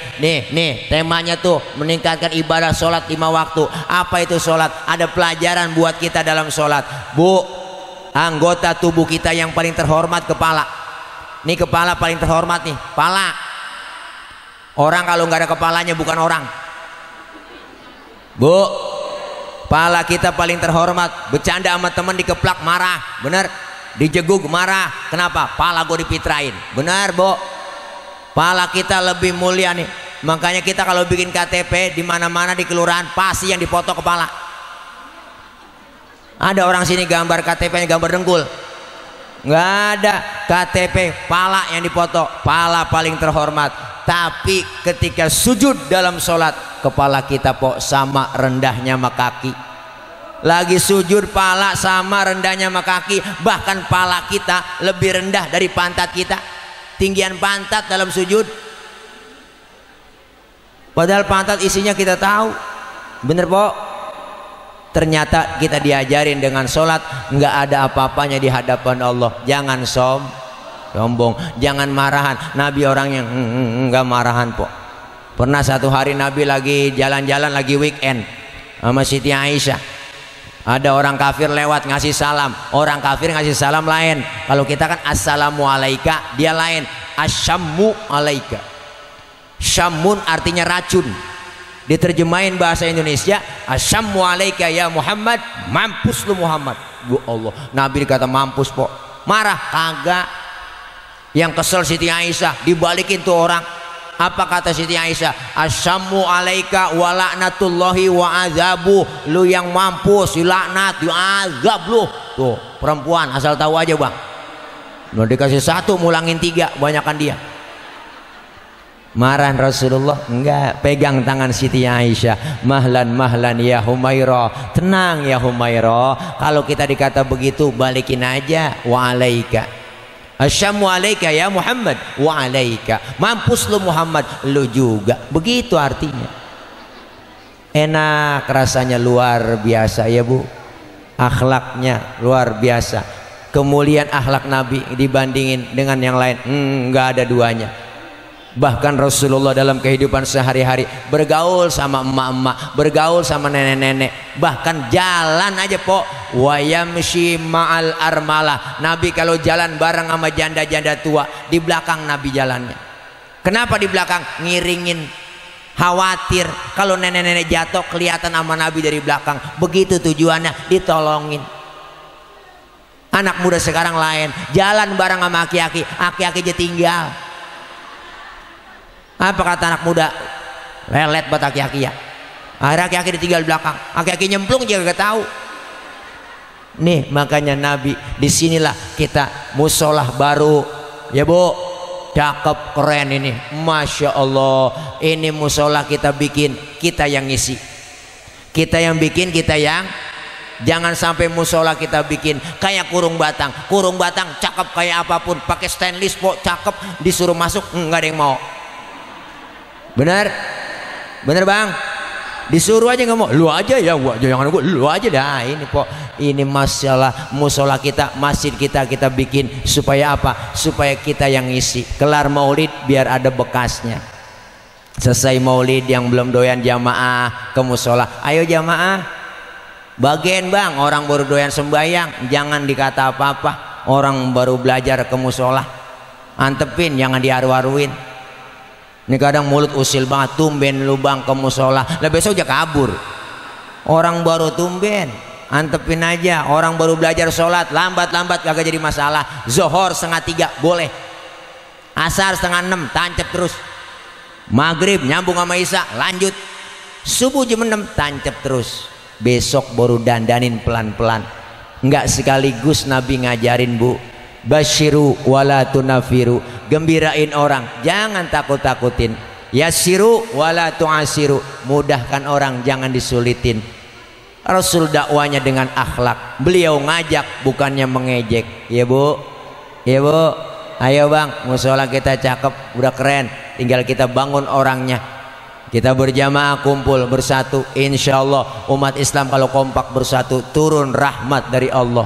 temanya tuh meningkatkan ibadah sholat 5 waktu. Apa itu sholat? Ada pelajaran buat kita dalam sholat. Bu, anggota tubuh kita yang paling terhormat kepala. Nih kepala paling terhormat nih, kepala. Orang kalau nggak ada kepalanya bukan orang. Bu, kepala kita paling terhormat. Bercanda sama temen dikeplak marah, bener? Dijegug marah, kenapa? Pala gue dipitrain, benar bu? Pala kita lebih mulia nih. Makanya kita kalau bikin KTP di mana-mana di kelurahan pasti yang dipoto kepala. Ada orang sini gambar KTP-nya gambar dengkul? Nggak ada. KTP pala yang dipoto, pala paling terhormat. Tapi ketika sujud dalam sholat, kepala kita po sama rendahnya sama kaki. Lagi sujud pala sama rendahnya sama kaki, bahkan pala kita lebih rendah dari pantat kita. Tinggian pantat dalam sujud, padahal pantat isinya kita tahu, bener po? Ternyata kita diajarin dengan sholat nggak ada apa-apanya di hadapan Allah. Jangan sombong, jangan marahan. Nabi orang yang nggak marahan po. Pernah satu hari Nabi lagi jalan-jalan, lagi weekend sama Siti Aisyah. Ada orang kafir lewat ngasih salam. Orang kafir ngasih salam lain. Kalau kita kan assalamu alaika, dia lain asyammu alaika. Syamun artinya racun. Diterjemahin bahasa Indonesia asyammu alaika ya Muhammad, mampus lu Muhammad. Ya Allah, Nabi dikata mampus po. Marah kagak. Yang kesel Siti Aisyah, dibalikin tuh orang. Apa kata Siti Aisyah? Asyammu alaika wa la'natullahi wa azabu. Lu yang mampus, dilaknat, diazab lu. Tuh perempuan asal tahu aja bang. Lu dikasih 1 mulangin 3, banyakan dia. Marah Rasulullah? Enggak, pegang tangan Siti Aisyah. Mahlan ya Humairah, tenang ya Humairah. Kalau kita dikata begitu balikin aja wa alaika. Asyammu alaika ya Muhammad wa alaika. Mampus lu Muhammad, lu juga. Begitu artinya. Enak rasanya, luar biasa ya bu. Akhlaknya luar biasa. Kemuliaan akhlak Nabi dibandingin dengan yang lain nggak ada duanya. Bahkan Rasulullah dalam kehidupan sehari-hari bergaul sama emak-emak, bergaul sama nenek-nenek, bahkan jalan aja po wa yamshi ma'al armalah. Nabi kalau jalan bareng sama janda-janda tua, di belakang Nabi jalannya. Kenapa di belakang? Ngiringin, khawatir kalau nenek-nenek jatuh kelihatan sama Nabi dari belakang. Begitu tujuannya, ditolongin. Anak muda sekarang lain, jalan bareng sama aki-aki, aki-aki aja tinggal. Apa kata anak muda? Lelet buat aki-aki ya. Akhirnya aki-aki ditinggal belakang, aki-aki nyemplung juga gak tahu. Nih makanya Nabi, disinilah kita musolah baru ya Bu, cakep keren ini, Masya Allah. Ini musolah kita bikin, kita yang ngisi, kita yang bikin, kita yang. Jangan sampai musola kita bikin kayak kurung batang cakep kayak apapun, pakai stainless po cakep, disuruh masuk nggak ada yang mau. Bener bang, disuruh aja nggak mau, lu aja ya, gua jangan gua, lu aja dah. Ini po, ini masalah musola kita, masjid kita bikin supaya apa? Supaya kita yang ngisi. Kelar maulid biar ada bekasnya. Selesai maulid yang belum doyan jamaah ke musola, ayo jamaah bagian bang, orang baru doyan sembahyang, jangan dikata apa-apa. Orang baru belajar ke musola, antepin, jangan diaru-aruin. Ini kadang mulut usil banget, tumben lu bang ke musola, lah besok aja kabur. Orang baru tumben, antepin aja. Orang baru belajar sholat, lambat-lambat kagak jadi masalah. Zohor 2:30 boleh, asar 5:30 tancep terus, maghrib nyambung sama isya lanjut, subuh jam 6 tancep terus. Besok baru dandanin pelan-pelan, enggak sekaligus. Nabi ngajarin Bu, basyiru wala tunafiru, gembirain orang, jangan takut-takutin. Yassiru wala tu'asiru, mudahkan orang, jangan disulitin. Rasul dakwanya dengan akhlak, beliau ngajak bukannya mengejek. Ya Bu, ya Bu, ayo bang, musola kita cakep, udah keren, tinggal kita bangun orangnya. Kita berjamaah kumpul bersatu, insya Allah umat Islam kalau kompak bersatu turun rahmat dari Allah.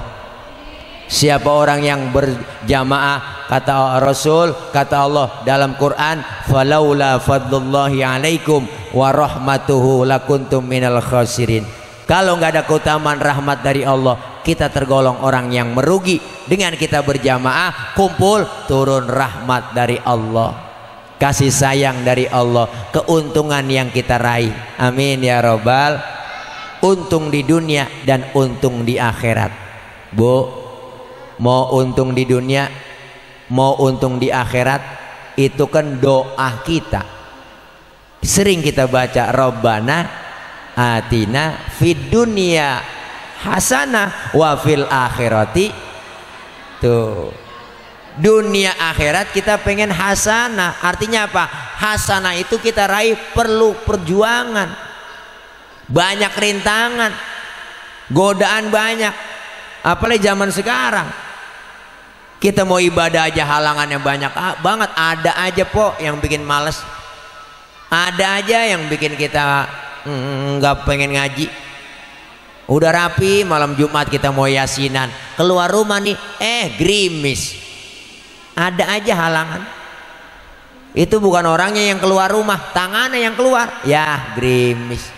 Siapa orang yang berjamaah, kata Rasul, kata Allah dalam Quran, falaula fadlullahi alaikum wa rahmatuhu lakuntum minal khasirin. Kalau nggak ada keutamaan rahmat dari Allah, kita tergolong orang yang merugi. Dengan kita berjamaah kumpul, turun rahmat dari Allah, kasih sayang dari Allah, keuntungan yang kita raih. Amin ya robbal. Untung di dunia dan untung di akhirat. Bu, mau untung di dunia, mau untung di akhirat, itu kan doa kita. Sering kita baca Rabbana atina fid dunya hasanah wa fil akhirati. Tuh, dunia akhirat kita pengen hasanah. Artinya apa? Hasanah itu kita raih perlu perjuangan, banyak rintangan, godaan banyak. Apalagi zaman sekarang, kita mau ibadah aja halangannya banyak banget. Ada aja po yang bikin males, ada aja yang bikin kita nggak pengen ngaji. Udah rapi malam Jumat kita mau yasinan, keluar rumah nih gerimis. Ada aja halangan. Itu bukan orangnya yang keluar rumah, tangannya yang keluar, ya gerimis.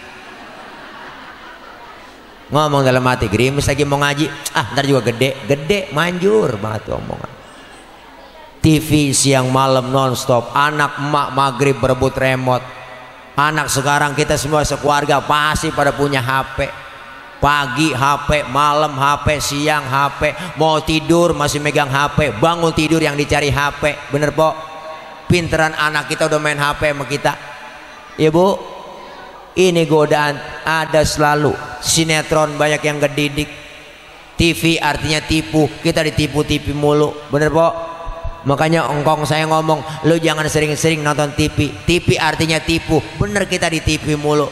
Ngomong dalam hati, gerimis lagi mau ngaji, ntar juga gede manjur banget tuh omongan. TV siang malam nonstop, anak emak maghrib berebut remote. Anak sekarang kita semua sekeluarga pasti pada punya HP. Pagi HP, malam HP, siang HP, mau tidur masih megang HP, bangun tidur yang dicari HP. Bener po? Pinteran anak kita udah main HP sama kita. Ya Bu, ini godaan ada selalu. Sinetron banyak yang ngedidik, TV artinya tipu, kita ditipu-tipu mulu. Bener po? Makanya engkong saya ngomong, lu jangan sering-sering nonton TV. TV artinya tipu, bener kita ditipu mulu.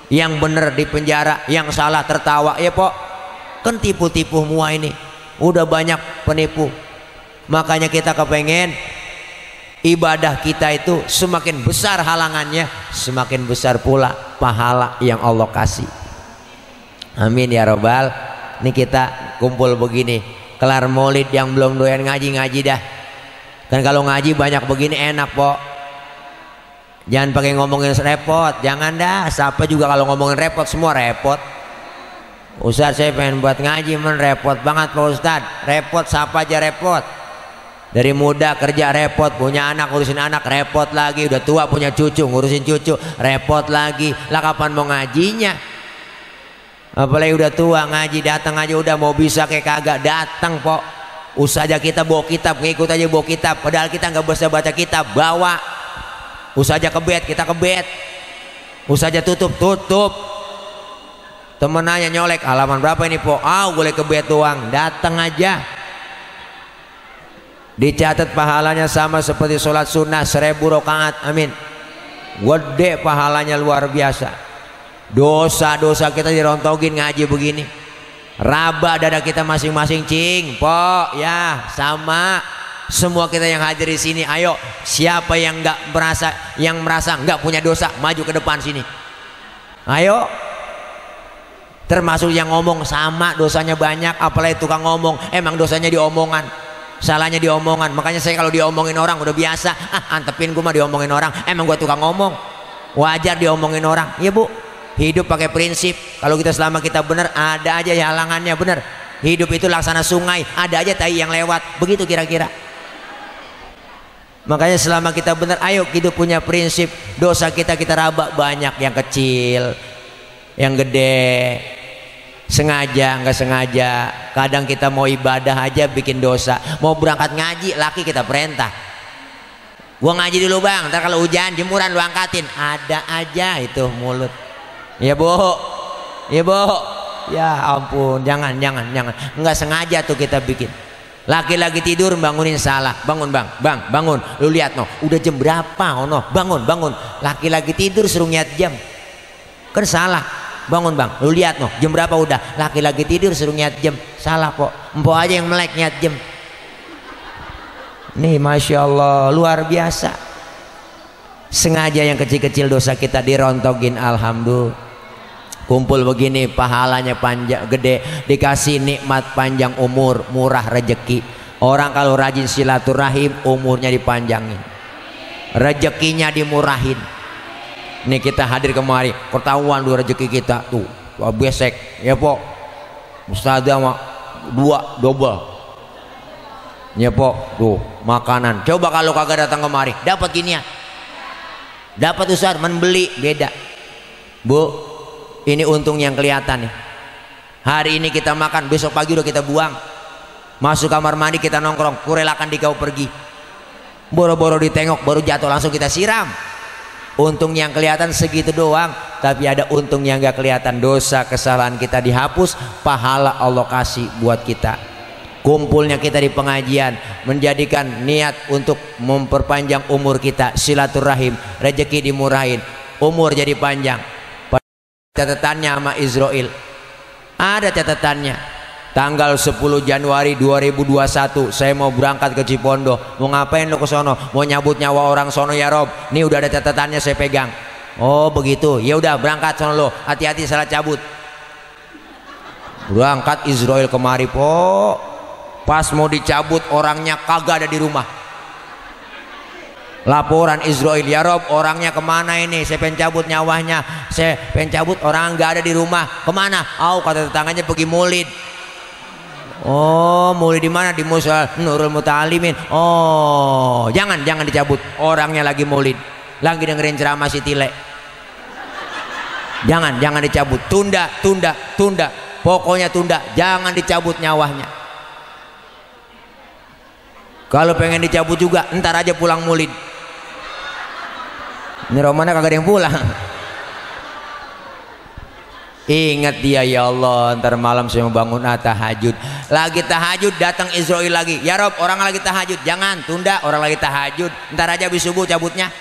Yang bener di penjara, yang salah tertawa. Ya po, kan tipu-tipu semua ini, udah banyak penipu. Makanya kita kepengen ibadah kita itu semakin besar halangannya, semakin besar pula pahala yang Allah kasih. Amin ya robbal. Ini kita kumpul begini, kelar maulid yang belum doyan ngaji dah. Kan kalau ngaji banyak begini enak po. Jangan pakai ngomongin repot, jangan dah. Siapa juga kalau ngomongin repot, semua repot. Ustaz saya pengen buat ngaji, repot banget Pak Ustaz. Repot, siapa aja repot. Dari muda kerja repot, punya anak ngurusin anak repot lagi, udah tua punya cucu ngurusin cucu repot lagi. Lah kapan mau ngajinya? Apalagi udah tua ngaji, datang aja udah mau bisa kayak kagak datang po. Usah aja kita bawa kitab, ngikut aja bawa kitab, padahal kita nggak bisa baca kitab, bawa. Usah aja kebet, kita kebet. Usaha tutup. Temen nanya nyolek, halaman berapa ini po? Boleh ke bed doang. Datang aja. Dicatat pahalanya sama seperti sholat sunnah 1000 rakaat. Amin. Gede pahalanya, luar biasa. Dosa-dosa kita dirontogin ngaji begini. Raba dada kita masing-masing, cing. Po, ya, sama. Semua kita yang hadir di sini, ayo. Siapa yang merasa nggak punya dosa, maju ke depan sini. Ayo. Termasuk yang ngomong sama dosanya banyak, apalagi tukang ngomong. Emang dosanya di omongan, salahnya di omongan. Makanya saya kalau diomongin orang udah biasa. Antepin gue mah diomongin orang. Emang gue tukang ngomong, wajar diomongin orang. Iya bu, hidup pakai prinsip. Kalau kita selama kita benar, ada aja halangannya. Benar, hidup itu laksana sungai, ada aja tai yang lewat. Begitu kira-kira. Makanya selama kita benar, ayo hidup punya prinsip. Dosa kita raba banyak, yang kecil, yang gede, sengaja nggak sengaja. Kadang kita mau ibadah aja bikin dosa. Mau berangkat ngaji, laki kita perintah, gua ngaji dulu bang, ntar kalau hujan jemuran lu angkatin. Ada aja itu mulut. Ya bu, ya ampun, jangan, nggak sengaja tuh kita bikin. Laki-laki tidur bangunin salah. Bangun bang, bangun. Lu lihat no, udah jam berapa? Bangun. Laki-laki tidur suruh niat jam, kan salah. Bangun bang, lu lihat no, jam berapa udah? Laki-laki tidur suruh niat jam, salah kok. Empok aja yang melek niat jam. Nih masya Allah, luar biasa. Sengaja yang kecil-kecil dosa kita dirontogin, alhamdulillah. Kumpul begini pahalanya panjang gede, dikasih nikmat panjang umur, murah rezeki. Orang kalau rajin silaturahim, umurnya dipanjangin, rezekinya dimurahin. Nih kita hadir kemari, ketahuan dua rezeki kita tuh besek ya po. Ustadzah mah 2 double ya po, tuh makanan. Coba kalau kagak datang kemari, dapat ginian, dapat Ustadz membeli beda. Bu, ini untung yang kelihatan nih. Hari ini kita makan, besok pagi udah kita buang. Masuk kamar mandi kita nongkrong, kurelakan di kau pergi. Boro-boro ditengok baru jatuh langsung kita siram. Untung yang kelihatan segitu doang, tapi ada untung yang gak kelihatan. Dosa kesalahan kita dihapus, pahala Allah kasih buat kita. Kumpulnya kita di pengajian menjadikan niat untuk memperpanjang umur kita, silaturahim, rezeki dimurahin, umur jadi panjang. Catatannya sama Israel, ada catatannya. Tanggal 10 Januari 2021 saya mau berangkat ke Cipondo. Mau ngapain lo ke sono? Mau nyabut nyawa orang sono ya Rob. Nih udah ada catatannya saya pegang. Oh begitu, ya udah berangkat sono lo. Hati-hati salah cabut. Berangkat Israel kemari po. Pas mau dicabut orangnya kagak ada di rumah. Laporan Israel, ya Rob orangnya kemana ini? Saya pengen cabut nyawanya, saya pengen cabut, orang nggak ada di rumah. Kemana? Kata tetangganya pergi maulid. Oh maulid di mana? Di Musa Nurul Muta'alimin. Oh jangan dicabut, orangnya lagi maulid, lagi dengerin ceramah si Tile. Jangan dicabut, tunda. Pokoknya tunda, jangan dicabut nyawanya. Kalau pengen dicabut juga, ntar aja pulang maulid. Ini Romana kagak ada yang pulang. Ingat dia, ya Allah, ntar malam saya mau bangun tahajud. Lagi tahajud datang Israel lagi. Ya Rob orang lagi tahajud, jangan tunda, orang lagi tahajud. Ntar aja habis subuh cabutnya.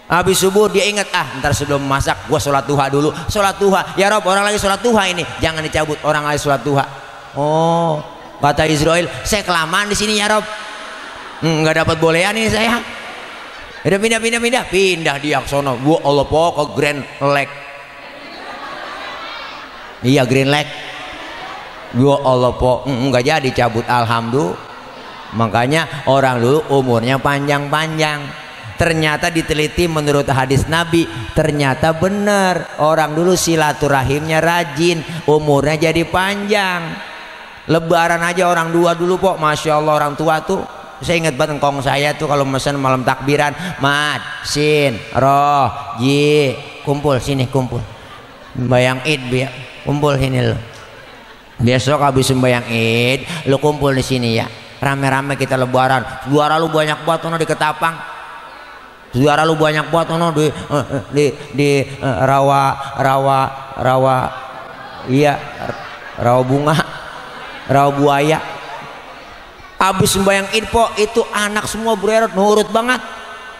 Habis subuh dia ingat, ntar sebelum masak gua sholat duha dulu. Sholat duha, ya Rob orang lagi sholat duha ini, jangan dicabut, orang lagi sholat duha. Oh kata Israel, saya kelamaan di sini ya Rob, nggak dapat bolehan ini saya. Udah pindah dia ke sono. Gua Allah po ke Grand Lake. Iya Grand Lake. Gua Allah po nggak jadi cabut, alhamdulillah. Makanya orang dulu umurnya panjang-panjang. Ternyata diteliti menurut hadis Nabi, ternyata benar orang dulu silaturahimnya rajin, umurnya jadi panjang. Lebaran aja orang dua dulu po, masya Allah orang tua tuh. Saya ingat banget engkong saya tuh kalau mesen malam takbiran, Mat, Sin, Roh, Ji, kumpul sini kumpul. Sembayang Id kumpul sini lo. Besok habis sembayang Id, lo kumpul di sini ya. Rame-rame kita lebaran. Suara lu banyak banget tuh di Ketapang. Saudara lu banyak buat rawa iya rawa bunga, rawa buaya. Habis sembahyang info itu anak semua bererot nurut banget.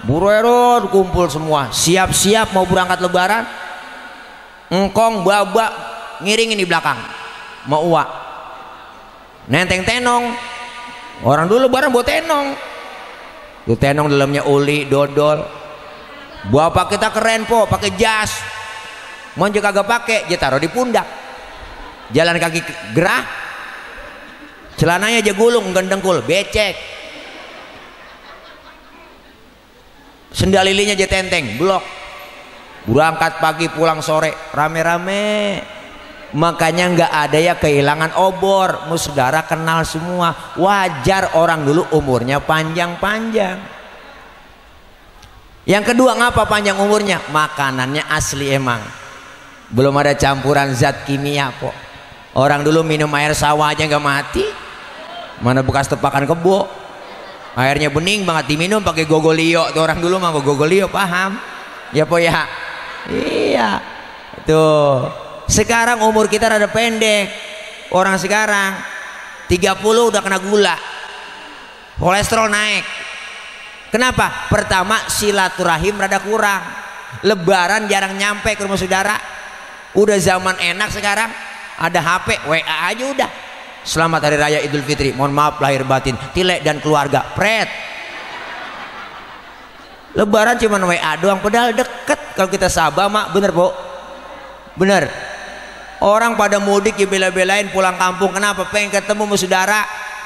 Bererot kumpul semua, siap-siap mau berangkat lebaran. Engkong babak ngiringin di belakang mau uak nenteng tenong. Orang dulu lebaran bawa tenong. Tuh tenong dalamnya uli, dodol. Bapak kita keren po, pakai jas. Monjo kagak pakai, dia taruh di pundak. Jalan kaki gerah. Celananya aja gulung, gendengkul, becek. Sendal lilinya aja tenteng, blok. Berangkat pagi pulang sore, rame-rame. Makanya nggak ada ya kehilangan obor. Saudara kenal semua. Wajar orang dulu umurnya panjang-panjang. Yang kedua, ngapa panjang umurnya? Makanannya asli emang, belum ada campuran zat kimia kok. Orang dulu minum air sawah aja nggak mati. Mana bekas tepakan kebo, airnya bening banget, diminum pakai gogolio. Tuh orang dulu mah gogolio, paham ya po ya? Iya tuh. Sekarang umur kita rada pendek. Orang sekarang 30 udah kena gula, kolesterol naik. Kenapa? Pertama, silaturahim rada kurang. Lebaran jarang nyampe ke rumah saudara. Udah zaman enak sekarang, ada HP, WA aja udah. Selamat Hari Raya Idul Fitri, mohon maaf lahir batin, Tilek dan keluarga, pret. Lebaran cuman WA doang, padahal deket kalau kita sabar mak. Bener po? Bener. Orang pada mudik ya bela-belain pulang kampung. Kenapa? Pengen ketemu sama saudara,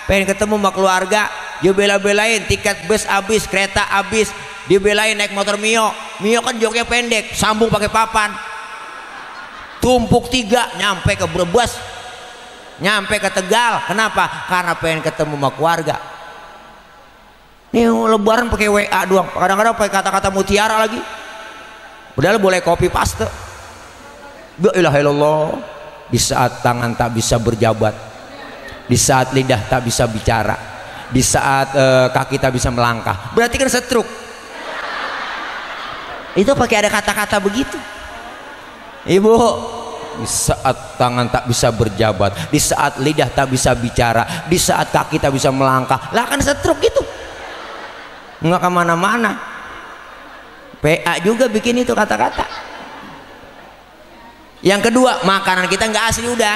pengen ketemu sama keluarga. Dia bela-belain tiket bus habis, kereta habis, dia belain naik motor Mio. Mio kan joknya pendek, sambung pakai papan. Tumpuk 3 nyampe ke Brebes, nyampe ke Tegal. Kenapa? Karena pengen ketemu sama keluarga. Nih lebaran pakai WA doang, kadang-kadang pakai kata-kata mutiara lagi. Padahal boleh copy paste. La ilaha illallah. Di saat tangan tak bisa berjabat, di saat lidah tak bisa bicara, di saat kaki tak bisa melangkah, berarti kan stroke. Itu pakai ada kata-kata begitu. Ibu, di saat tangan tak bisa berjabat, di saat lidah tak bisa bicara, di saat kaki tak bisa melangkah, lah kan stroke gitu. Nggak kemana-mana. PA juga bikin itu kata-kata. Yang kedua, makanan kita nggak asli udah.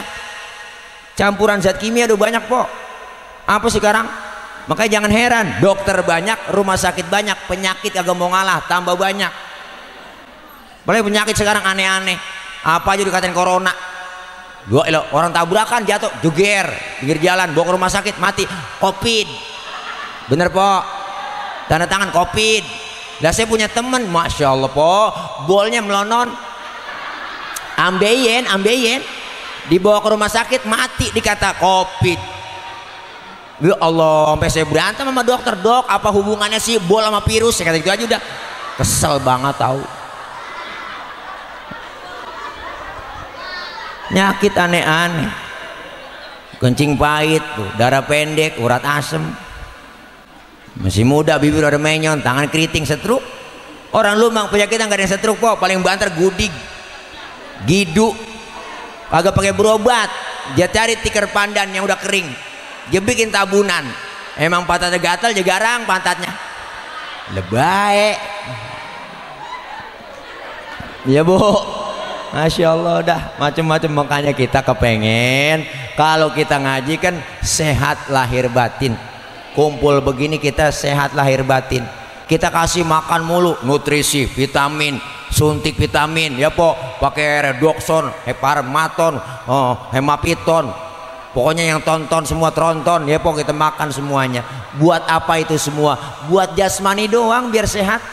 Campuran zat kimia udah banyak po. Apa sekarang? Makanya jangan heran, dokter banyak, rumah sakit banyak, penyakit agak mau ngalah, tambah banyak. Boleh penyakit sekarang aneh-aneh. Apa aja dikatain corona. Orang tabrakan jatuh, juger, pinggir jalan, bawa ke rumah sakit, mati. Covid. Bener po? Tanda tangan Covid. Lah saya punya temen, masya Allah po, bolnya melonon. Ambeien dibawa ke rumah sakit, mati dikata Covid. Ya Allah, sampai saya berantem sama dokter. Dok, apa hubungannya sih bol sama virus? Saya kata gitu aja udah. Kesel banget tahu. Nyakit aneh-aneh, kencing pahit tuh, darah pendek, urat asem. Masih muda bibir ada menyon, tangan keriting, stroke. Orang lu mang penyakit nggak ada yang stroke kok, paling banter gudig, gidu, kagak pakai berobat. Dia cari tikar pandan yang udah kering, dia bikin tabunan. Emang pantatnya gatal, dia garang pantatnya. Lebay. Ya bu, masya Allah dah macam-macam. Makanya kita kepengen kalau kita ngaji kan sehat lahir batin. Kumpul begini kita sehat lahir batin. Kita kasih makan mulu, nutrisi, vitamin, suntik vitamin, ya po, pakai redoxon, heparmaton, hemapiton, pokoknya yang tonton semua tronton, ya po, kita makan semuanya. Buat apa itu semua? Buat jasmani doang biar sehat.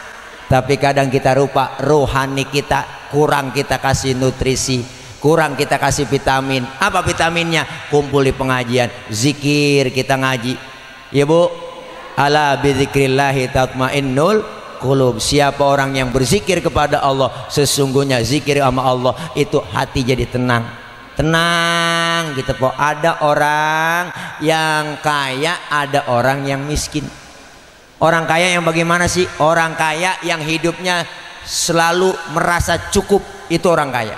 Tapi kadang kita lupa rohani kita, kurang kita kasih nutrisi, kurang kita kasih vitamin. Apa vitaminnya? Kumpul di pengajian, zikir, kita ngaji. Ya bu, ala bidzikrillahi tatmainnul qulub. Siapa orang yang berzikir kepada Allah, sesungguhnya zikir sama Allah itu hati jadi tenang. Tenang gitu po. Ada orang yang kaya, ada orang yang miskin. Orang kaya yang bagaimana sih? Orang kaya yang hidupnya selalu merasa cukup, itu orang kaya.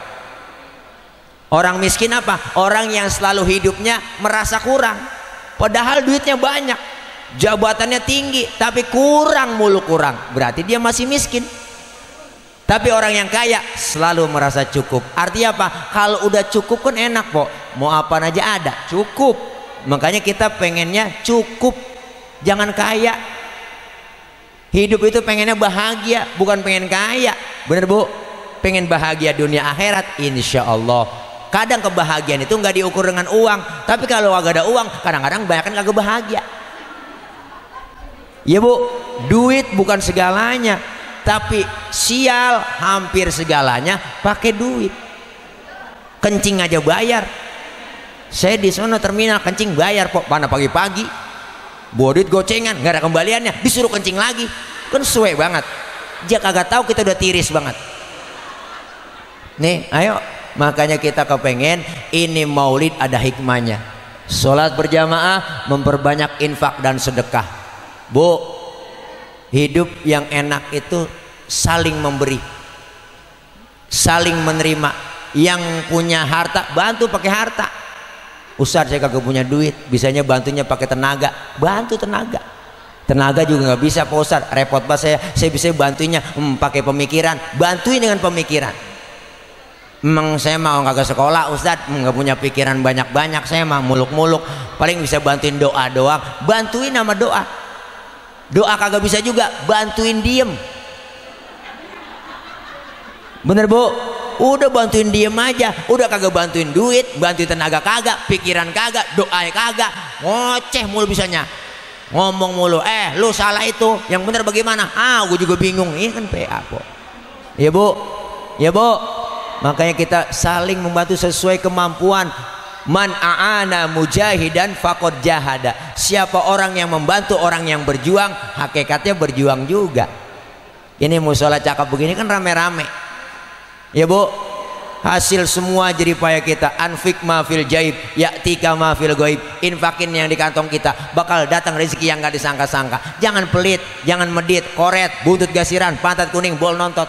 Orang miskin apa? Orang yang selalu hidupnya merasa kurang, padahal duitnya banyak, jabatannya tinggi, tapi kurang mulu, kurang, berarti dia masih miskin. Tapi orang yang kaya selalu merasa cukup. Artinya apa? Kalau udah cukup kan enak, Pok, mau apa aja ada, cukup. Makanya kita pengennya cukup, jangan kaya. Hidup itu pengennya bahagia, bukan pengen kaya. Bener Bu? Pengen bahagia dunia akhirat, insya Allah. Kadang kebahagiaan itu nggak diukur dengan uang, tapi kalau agak ada uang, kadang-kadang banyak kan kagak bahagia. Ya Bu, duit bukan segalanya, tapi sial hampir segalanya pakai duit. Kencing aja bayar. Saya di sana terminal kencing bayar, Pok, mana pagi-pagi bawa duit gocengan, nggak ada kembaliannya, disuruh kencing lagi, kan suwe banget. Dia kagak tahu kita udah tiris banget. Nih, ayo, makanya kita kepengen ini maulid ada hikmahnya. Sholat berjamaah, memperbanyak infak dan sedekah. Bu, hidup yang enak itu saling memberi, saling menerima. Yang punya harta bantu pakai harta. Ustaz, saya kagak punya duit, bisanya bantunya pakai tenaga, bantu tenaga. Tenaga juga nggak bisa, Pak Ustaz, repot banget saya bisa bantunya pakai pemikiran, bantuin dengan pemikiran. Emang saya mau kagak sekolah Ustaz, nggak punya pikiran banyak-banyak, saya mah muluk-muluk, paling bisa bantuin doa doang, bantuin nama doa. Doa kagak bisa juga, bantuin diem. Bener Bu? Udah bantuin diem aja, udah kagak bantuin duit, bantuin tenaga kagak, pikiran kagak, doa kagak, ngoceh mulu bisanya, ngomong mulu, lu salah itu, yang bener bagaimana? Gue juga bingung. Ini kan PA, Po. Ya Bu, ya Bu. Makanya kita saling membantu sesuai kemampuan. Man a'ana mujahidan faqad jahada. Siapa orang yang membantu orang yang berjuang, hakikatnya berjuang juga. Ini musola cakep begini kan rame-rame. Ya Bu, hasil semua jerih payah kita, anfik ma fil jaib ya'tika ma fil ghaib. Infakin yang di kantong kita, bakal datang rezeki yang gak disangka-sangka. Jangan pelit, jangan medit, koret, buntut gasiran, pantat kuning, bol nontot.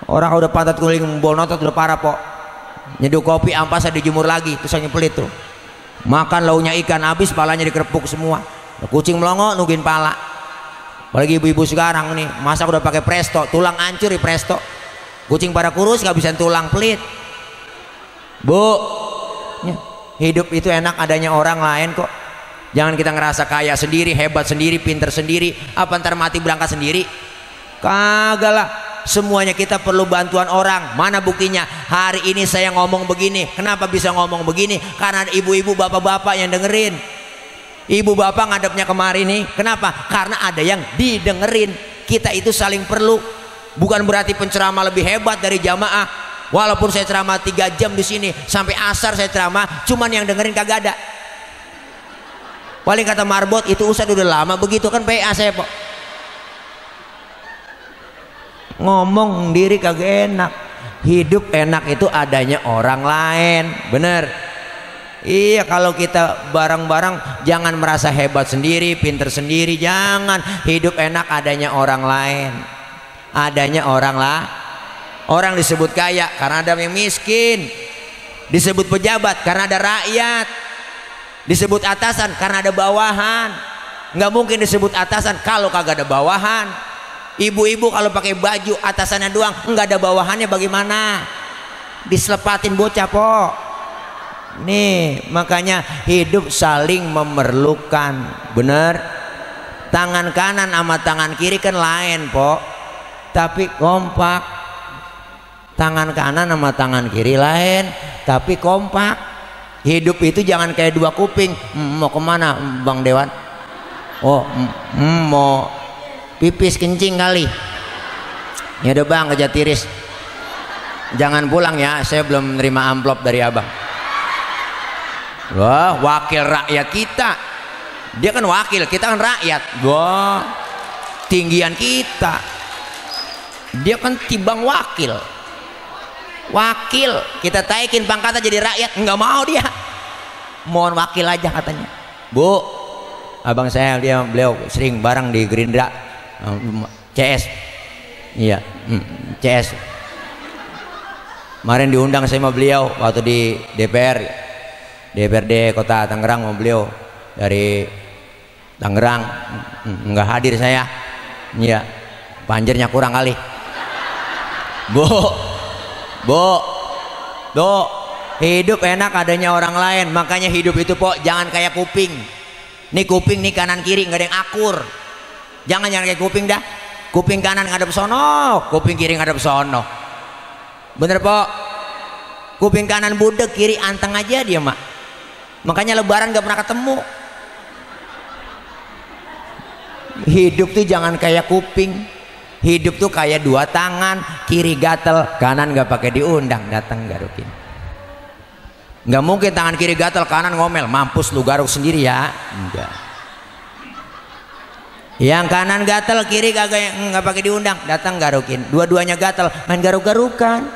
Orang udah pantat kuning, bol nontot udah parah, Po. Nyeduh kopi ampas dijemur lagi, terus hanya pelit tuh. Makan launya ikan habis, palanya dikerepuk semua. Kucing melongo nungguin pala. Apalagi ibu-ibu sekarang nih, masak udah pakai presto, tulang hancur di presto. Kucing pada kurus gak bisa tulang, pelit. Bu, hidup itu enak adanya orang lain kok. Jangan kita ngerasa kaya sendiri, hebat sendiri, pinter sendiri. Apa ntar mati berangkat sendiri? Kagak lah. Semuanya kita perlu bantuan orang. Mana buktinya? Hari ini saya ngomong begini. Kenapa bisa ngomong begini? Karena ada ibu-ibu, bapak-bapak yang dengerin. Ibu bapak ngadepnya kemari nih. Kenapa? Karena ada yang didengerin. Kita itu saling perlu. Bukan berarti penceramah lebih hebat dari jamaah. Walaupun saya ceramah 3 jam di sini, sampai asar saya ceramah, cuman yang dengerin kagak ada. Paling kata marbot, itu Ustaz udah lama begitu kan PA saya, Pak. Ngomong diri kagak enak. Hidup enak itu adanya orang lain. Bener. Iya, kalau kita bareng-bareng jangan merasa hebat sendiri, pinter sendiri, jangan. Hidup enak adanya orang lain. Adanya orang lah. Orang disebut kaya karena ada yang miskin. Disebut pejabat karena ada rakyat. Disebut atasan karena ada bawahan. Nggak mungkin disebut atasan kalau kagak ada bawahan. Ibu-ibu kalau pakai baju atasannya doang, nggak ada bawahannya bagaimana? Diselepatin bocah, Po. Nih, makanya hidup saling memerlukan. Bener? Tangan kanan sama tangan kiri kan lain, Po. Tapi kompak. Tangan kanan sama tangan kiri lain, tapi kompak. Hidup itu jangan kayak 2 kuping. Mau kemana Bang Dewan? Oh, mau pipis kencing kali. Ya udah Bang, kerja tiris. Jangan pulang ya, saya belum nerima amplop dari Abang. Wah, wakil rakyat kita. Dia kan wakil, kita kan rakyat. Wah, tinggian kita. Dia kan timbang wakil. Wakil, kita taikin pangkatnya jadi rakyat, nggak mau dia. Mohon wakil aja katanya. Bu, abang saya beliau sering bareng di Gerindra, CS, iya, CS. Kemarin diundang saya sama beliau waktu di DPRD Kota Tangerang, sama beliau dari Tangerang, nggak hadir saya, iya, banjirnya kurang kali. Bu, hidup enak adanya orang lain, makanya hidup itu pok jangan kayak kuping. Nih kuping nih kanan kiri nggak ada yang akur. Jangan kayak kuping dah. Kuping kanan ngadep sono, kuping kiri ngadep sono. Bener pok? Kuping kanan budek, kiri anteng aja dia mak. Makanya lebaran nggak pernah ketemu. Hidup tuh jangan kayak kuping. Hidup tuh kayak dua tangan, kiri gatel, kanan nggak pakai diundang, datang garukin. Nggak mungkin tangan kiri gatel, kanan ngomel, mampus lu garuk sendiri ya. Enggak. Yang kanan gatel, kiri kagak, nggak pakai diundang, datang garukin. Dua-duanya gatel, main garuk-garukan.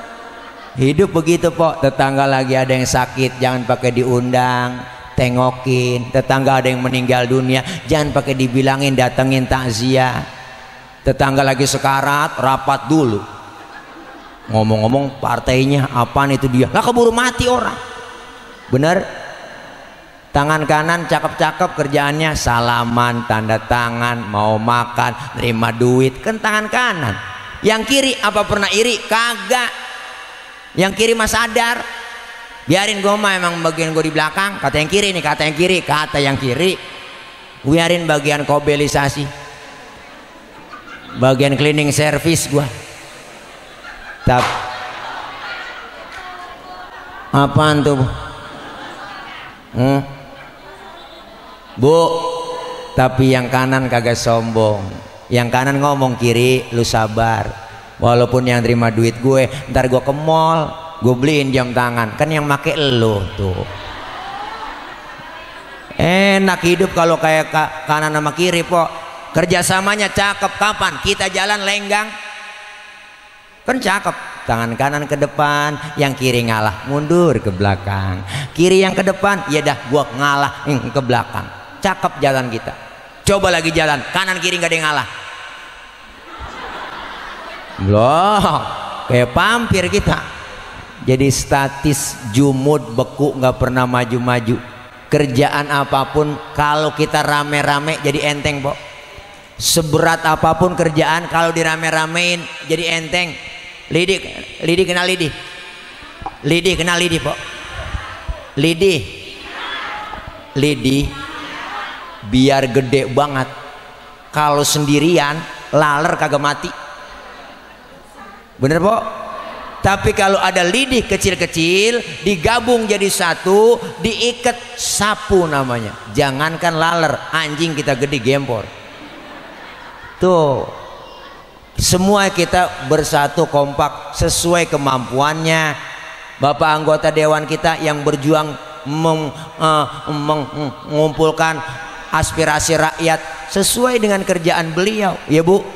Hidup begitu pok. Tetangga lagi ada yang sakit, jangan pakai diundang, tengokin. Tetangga ada yang meninggal dunia, jangan pakai dibilangin, datengin takziah. Tetangga lagi sekarat, rapat dulu. Ngomong-ngomong partainya apaan itu dia, lah keburu mati orang. Bener. Tangan kanan cakep-cakep, kerjaannya salaman, tanda tangan, mau makan, terima duit, kan tangan kanan. Yang kiri apa pernah iri? Kagak. Yang kiri mah sadar, biarin gue mah emang bagian gue di belakang. Kata yang kiri nih, kata yang kiri, biarin bagian kobelisasi, bagian cleaning service gue. Apaan tuh? Bu, tapi yang kanan kagak sombong. Yang kanan ngomong, kiri lu sabar. Walaupun yang terima duit gue, ntar gue ke mall, gue beliin jam tangan. Kan yang make lu tuh. Enak hidup kalau kayak kanan sama kiri pok. Kerjasamanya cakep. Kapan kita jalan lenggang? Kan cakep. Tangan kanan ke depan, yang kiri ngalah, mundur ke belakang. Kiri yang ke depan, ya dah gua ngalah ke belakang. Cakep jalan kita. Coba lagi jalan, kanan kiri nggak ada yang ngalah. Loh, kayak pampir kita. Jadi statis, jumud, beku, nggak pernah maju-maju. Kerjaan apapun kalau kita rame-rame jadi enteng, Pok. Seberat apapun kerjaan kalau dirame-ramein jadi enteng. Lidi kenal Lidi. Lidi kenal Lidi, Pok. Lidi biar gede banget, kalau sendirian laler kagak mati. Bener, Pok? Tapi kalau ada lidi kecil-kecil digabung jadi satu, diikat, sapu namanya. Jangankan laler, anjing kita gede gempor. Tuh, semua kita bersatu kompak sesuai kemampuannya. Bapak anggota dewan kita yang berjuang mengumpulkan aspirasi rakyat sesuai dengan kerjaan beliau, ya Bu.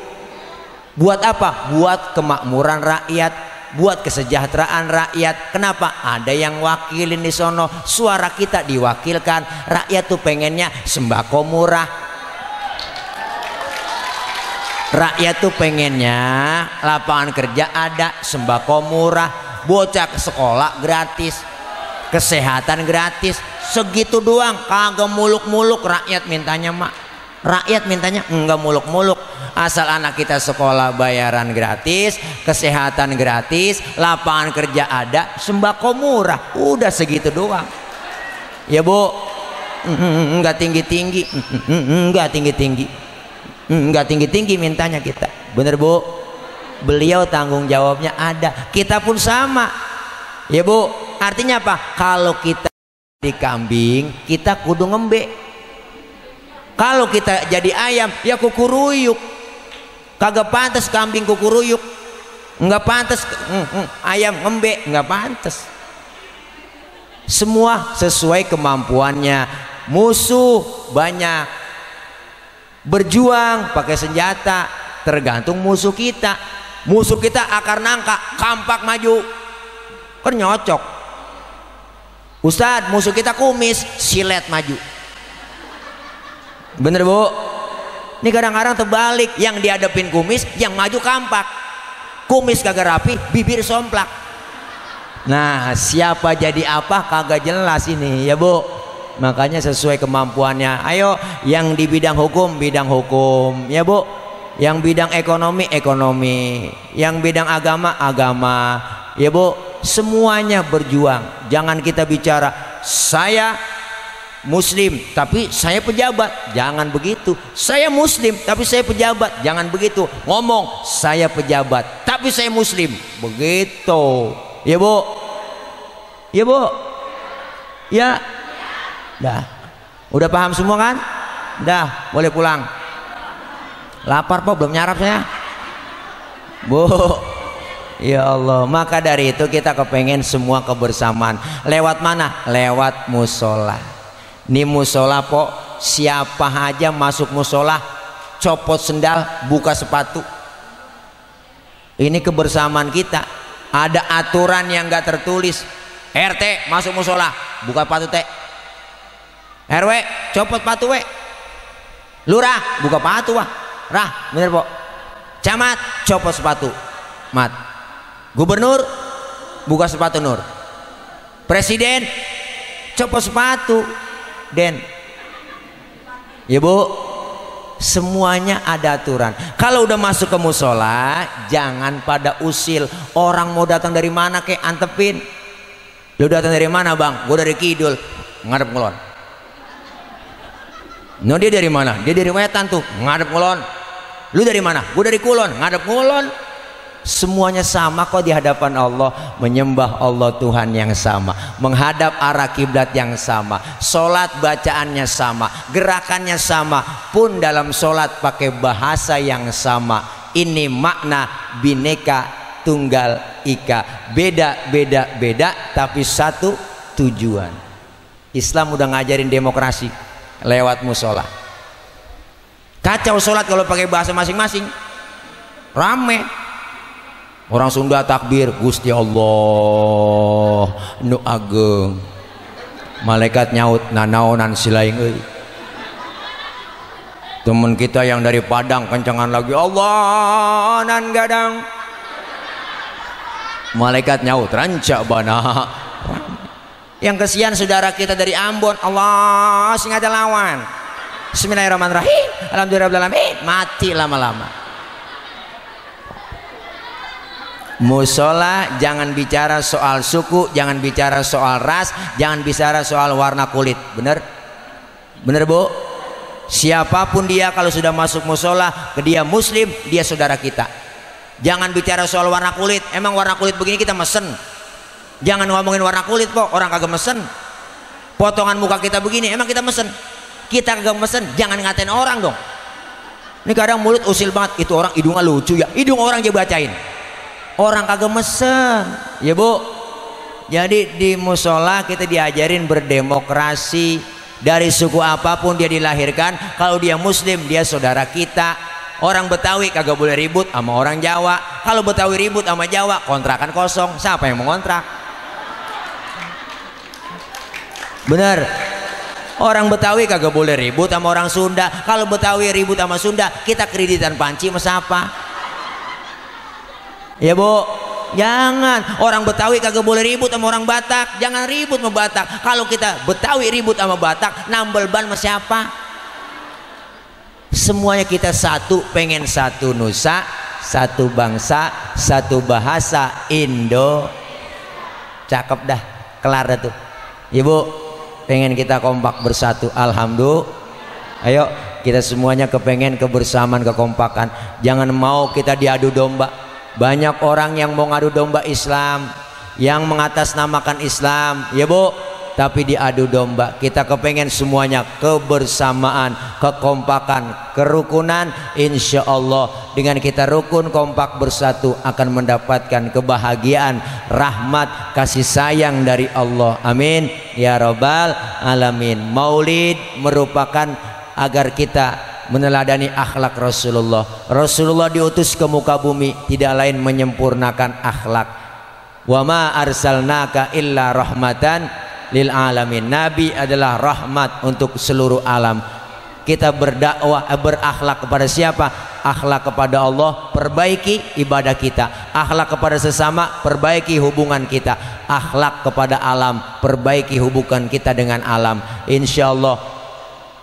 Buat apa? Buat kemakmuran rakyat, buat kesejahteraan rakyat. Kenapa? Ada yang wakilin di sono, suara kita diwakilkan. Rakyat tuh pengennya sembako murah. Rakyat tuh pengennya lapangan kerja ada, sembako murah, bocah ke sekolah gratis, kesehatan gratis. Segitu doang, kagak muluk-muluk. Rakyat mintanya mak, rakyat mintanya enggak muluk-muluk. Asal anak kita sekolah bayaran gratis, kesehatan gratis, lapangan kerja ada, sembako murah. Udah segitu doang, ya Bu. Enggak tinggi-tinggi, enggak tinggi-tinggi, enggak tinggi-tinggi mintanya kita. Bener Bu? Beliau tanggung jawabnya ada, kita pun sama, ya Bu. Artinya apa? Kalau kita di kambing, kita kudu ngembek. Kalau kita jadi ayam, ya kukuruyuk. Kagak pantas kambing kukuruyuk, nggak pantas ayam ngembek, nggak pantas. Semua sesuai kemampuannya. Musuh banyak, berjuang pakai senjata tergantung musuh kita. Musuh kita akar nangka, kampak maju, kan nyocok. Ustadz, musuh kita kumis, silet maju. Bener Bu? Ini kadang-kadang terbalik, yang dihadapin kumis, yang maju kampak. Kumis kagak rapi, bibir somplak. Nah, siapa jadi apa kagak jelas ini ya Bu. Makanya sesuai kemampuannya. Ayo, yang di bidang hukum ya Bu. Yang bidang ekonomi ekonomi, yang bidang agama agama ya Bu. Semuanya berjuang. Jangan kita bicara saya Muslim tapi saya pejabat, jangan begitu. Saya Muslim tapi saya pejabat, jangan begitu. Ngomong saya pejabat tapi saya Muslim, begitu ya Bu. Ya Bu, ya dah, udah paham semua kan? Dah boleh pulang. Lapar Pak, belum nyarap saya Bu. Ya Allah, maka dari itu kita kepengen semua kebersamaan. Lewat mana? Lewat musola. Ini musola po, siapa aja masuk musola copot sendal, buka sepatu. Ini kebersamaan kita. Ada aturan yang gak tertulis. RT masuk musola buka sepatu T. RW copot sepatu W. Lurah buka sepatu wah. Rah bener po. Camat copot sepatu mat. Gubernur buka sepatu Nur. Presiden copot sepatu Den. Ya Bu, semuanya ada aturan. Kalau udah masuk ke musola jangan pada usil. Orang mau datang dari mana kek antepin. Lu datang dari mana Bang? Gue dari Kidul. Ngadep ngulon. No, dia dari mana? Dia dari Wetan tuh. Ngadep ngulon. Lu dari mana? Gue dari Kulon. Ngadep ngulon. Semuanya sama kok di hadapan Allah. Menyembah Allah Tuhan yang sama, menghadap arah kiblat yang sama, sholat bacaannya sama, gerakannya sama, pun dalam sholat pakai bahasa yang sama. Ini makna bineka tunggal ika, beda tapi satu tujuan. Islam udah ngajarin demokrasi lewat musola. Kacau sholat kalau pakai bahasa masing-masing, rame. Orang Sunda takbir Gusti Allah nu ageng, malaikat nyaut nanaonan silaing euy. Temen kita yang dari Padang kencangan lagi Allah nan gadang, malaikat nyaut ranca bana. Yang kesian saudara kita dari Ambon, Allah sing ada lawan. Bismillahirrahmanirrahim, alhamdulillahirabbil alamin, mati lama-lama. Musola jangan bicara soal suku, jangan bicara soal ras, jangan bicara soal warna kulit. Bener? Bener Bu? Siapapun dia kalau sudah masuk musola, dia Muslim, dia saudara kita. Jangan bicara soal warna kulit. Emang warna kulit begini kita mesen? Jangan ngomongin warna kulit kok, orang kagak mesen. Potongan muka kita begini, emang kita mesen? Kita kagak mesen, jangan ngatain orang dong. Ini kadang mulut usil banget, itu orang hidungnya lucu ya, hidung orang aja bacain. Orang kagak mesen ya Bu. Jadi di musola kita diajarin berdemokrasi. Dari suku apapun dia dilahirkan, kalau dia Muslim dia saudara kita. Orang Betawi kagak boleh ribut sama orang Jawa. Kalau Betawi ribut sama Jawa, kontrakan kosong, siapa yang mau ngontrak? Bener. Orang Betawi kagak boleh ribut sama orang Sunda. Kalau Betawi ribut sama Sunda, kita kreditan panci sama siapa? Ya Bu, jangan. Orang Betawi kagak boleh ribut sama orang Batak, jangan ribut sama Batak. Kalau kita Betawi ribut sama Batak, nambel ban sama siapa? Semuanya kita satu, pengen satu nusa, satu bangsa, satu bahasa Indo. Cakep dah, kelar dah tuh. Ya Bu, pengen kita kompak bersatu. Alhamdulillah. Ayo kita semuanya kepengen kebersamaan, kekompakan. Jangan mau kita diadu domba. Banyak orang yang mau ngadu domba Islam, yang mengatasnamakan Islam ya Bu, tapi diadu domba. Kita kepengen semuanya kebersamaan, kekompakan, kerukunan. Insya Allah dengan kita rukun, kompak, bersatu akan mendapatkan kebahagiaan, rahmat, kasih sayang dari Allah. Amin ya Rabbal Alamin. Maulid merupakan agar kita meneladani akhlak Rasulullah. Rasulullah diutus ke muka bumi tidak lain menyempurnakan akhlak. Wa ma arsalnaka illa rahmatan lil alamin. Nabi adalah rahmat untuk seluruh alam. Kita berdakwah, berakhlak kepada siapa? Akhlak kepada Allah, perbaiki ibadah kita. Akhlak kepada sesama, perbaiki hubungan kita. Akhlak kepada alam, perbaiki hubungan kita dengan alam. Insya Allah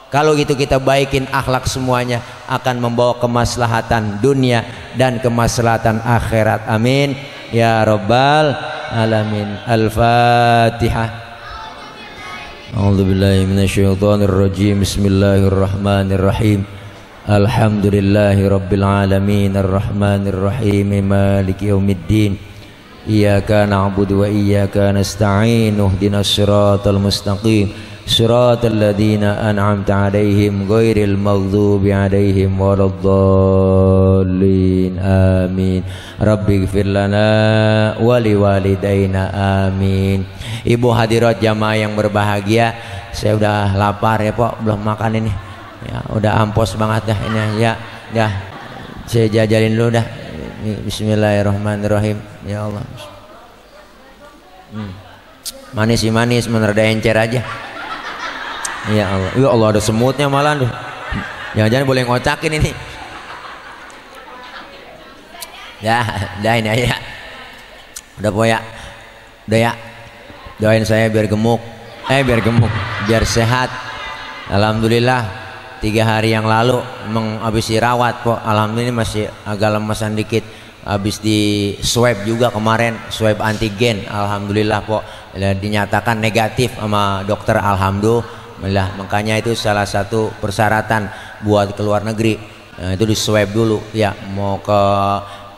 kalau gitu kita baikin akhlak semuanya, akan membawa kemaslahatan dunia dan kemaslahatan akhirat. Amin ya rabbal alamin. Al-Fatihah. A'udzubillahi minasyaitonirrajim. Bismillahirrahmanirrahim. Alhamdulillahi rabbil alamin. Arrahmanirrahim. Maliki yaumiddin. Iyyaka na'budu wa iyyaka nasta'in. Ihdinas siratal mustaqim. Siratal ladzina an'amta 'alaihim ghairil maghdubi 'alaihim waladdallin. Amin. Rabbighfir lana wa liwalidayna. Amin. Ibu hadirat jamaah yang berbahagia, saya udah lapar ya Pok, belum makan ini. Ya, udah ampos banget dah ini ya. Ya. Saya jajalin dulu dah. Bismillahirrahmanirrahim. Ya Allah. Manis sih manis, menerda encer aja. Ya Allah. Ya Allah, ada semutnya malah tuh. Jangan-jangan boleh ngocakin ini. Ya, dah ini aja. Udah Pok ya. Udah ya. Doain saya biar gemuk. Biar sehat. Alhamdulillah 3 hari yang lalu emang habis dirawat Pok. Alhamdulillah masih agak lemesan dikit. Habis di swab juga kemarin, swab antigen. Alhamdulillah Pok, dinyatakan negatif sama dokter. Alhamdulillah. Makanya itu salah satu persyaratan buat keluar negeri. Nah, itu di swab dulu. Ya, mau ke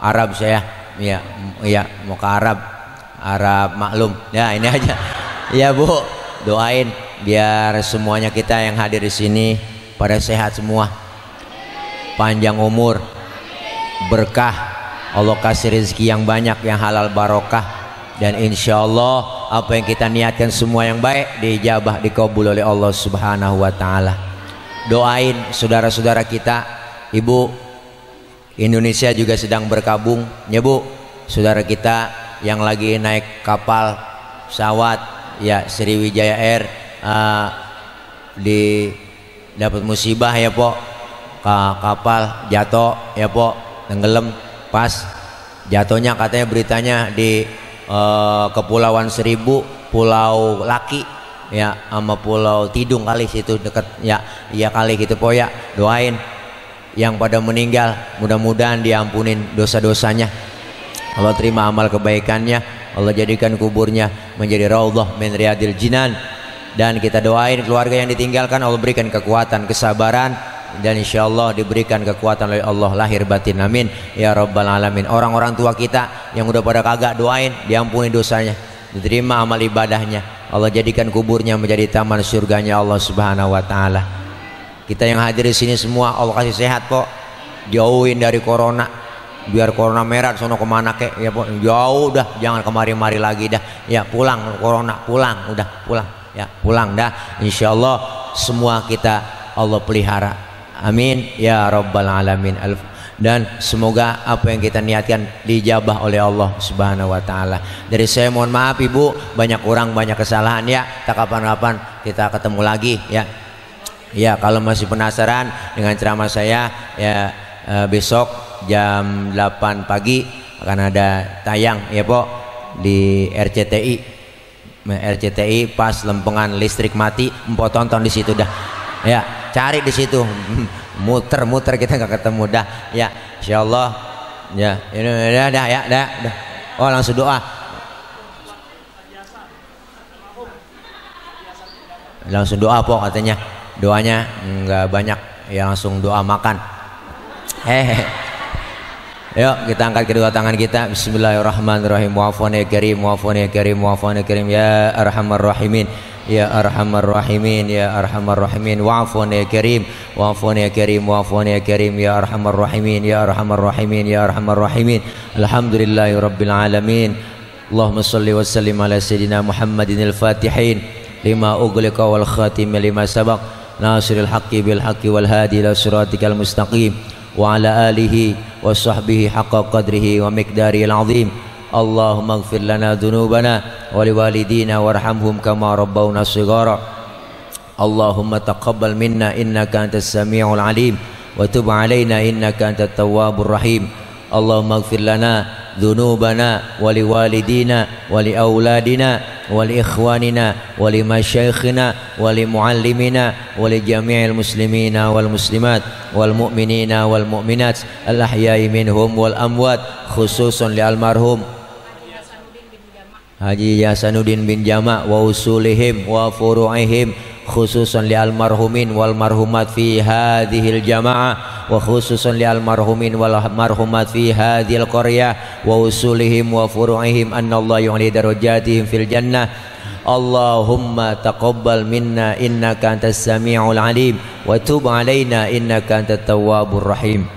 Arab saya. Ya, mau ke Arab maklum. Ya, ini aja. Ya Bu, doain biar semuanya kita yang hadir di sini pada sehat semua, panjang umur, berkah, Allah kasih rezeki yang banyak, yang halal barokah, dan insya Allah apa yang kita niatkan semua yang baik diijabah, dikabul oleh Allah Subhanahu wa Ta'ala. Doain saudara-saudara kita. Ibu, Indonesia juga sedang berkabung ya Bu, saudara kita yang lagi naik kapal pesawat ya Sriwijaya Air, dapat musibah ya Pok, kapal jatuh ya Pok, tenggelam. Pas jatuhnya katanya beritanya di Kepulauan Seribu, Pulau Laki ya, sama Pulau Tidung kali situ dekat ya, iya kali gitu Pok ya. Doain yang pada meninggal, mudah-mudahan diampunin dosa-dosanya, Allah terima amal kebaikannya, Allah jadikan kuburnya menjadi raudhah min riyadil jinan. Dan kita doain keluarga yang ditinggalkan, Allah berikan kekuatan, kesabaran, dan insya Allah diberikan kekuatan oleh Allah lahir batin. Amin ya rabbal alamin. Orang-orang tua kita yang udah pada kagak, doain diampuni dosanya, diterima amal ibadahnya, Allah jadikan kuburnya menjadi taman surganya Allah Subhanahu wa Ta'ala. Kita yang hadir di sini semua Allah kasih sehat Pok, jauhin dari corona, biar corona merah sono kemana kek ya Pok, jauh dah, jangan kemari-mari lagi dah ya. Pulang corona, pulang, udah pulang ya, pulang dah. Insya Allah semua kita Allah pelihara. Amin ya rabbal alamin. Dan semoga apa yang kita niatkan dijabah oleh Allah Subhanahu wa Ta'ala. Dari saya mohon maaf Ibu, banyak kurang, banyak kesalahan ya. Tak kapan-kapan kita ketemu lagi ya. Ya, kalau masih penasaran dengan ceramah saya ya, besok jam 8 pagi akan ada tayang ya Pok di RCTI pas lempengan listrik mati. Empok tonton di situ dah ya, cari di situ, muter-muter kita nggak ketemu dah ya. Insyaallah ya, ini dah ya, dah. Oh langsung doa, langsung doa Pok katanya, doanya nggak banyak ya, langsung doa makan. Yuk kita angkat kedua tangan kita. Bismillahirrahmanirrahim. Wa'afwan ya karim, wa'afwan ya karim, wa'afwan ya karim ya arhamar rahimin, ya arhamar rahimin, ya arhamar rahimin. Wa'afwan ya karim, wa'afwan ya karim, wa'afwan ya karim ya arhamar rahimin, ya arhamar rahimin, ya arhamar rahimin. Alhamdulillahi rabbil alamin. Allahumma salli wa sallim ala sayyidina Muhammadin al-fatihin lima ughliqa wal khatim lima sabaq, nasiril haqqi bil haqqi wal hadi ila siratikal mustaqim, wa ala alihi wa sahbihi haqqa qadrihi wa miqdaril azim. Allahumma ighfir lana dhunubana wa liwalidina warhamhum kama rabbawna shighara. Allahumma taqabbal minna innaka antas sami'ul alim wa tub alaina innaka antat tawwabur rahim. Allahumma ighfir lana dhunubana wa liwalidina wa liauladina wa liikhwanina wa limasyayikhina wa limuallimina wa lijami'il muslimina wal muslimat wal mu'minina wal mu'minat al ahya'i minhum wal amwat, khususan li almarhum Haji Hasanuddin bin Jama' wa usulihim wa furu'ihim, khususan li almarhumin wal marhumat fi hadhil jamaah wa khususan li almarhumin wal marhumat fi hadhil qaryah wa usulihim wa furu'ihim annallahu yu'li darajatihim fil jannah. Allahumma taqabbal minna innaka antas sami'ul alim wa tub alaina innaka antat tawwabur rahim.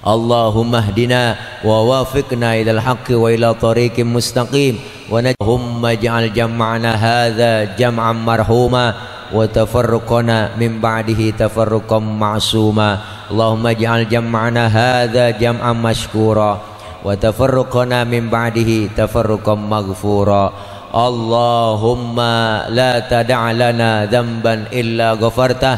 Allahumma hdina wa wafiqna ilal haqqi wa ila tariqim mustaqim wa Allahumma ij'al jam'ana hadza jam'an marhuma wa tafarruqana min ba'dihi tafarruqan ma'suma. Allahumma ij'al jam'ana hadza jam'an mashkura wa tafarruqana min ba'dihi tafarruqan maghfura. Allahumma la tada' lana dhanban illa ghafartah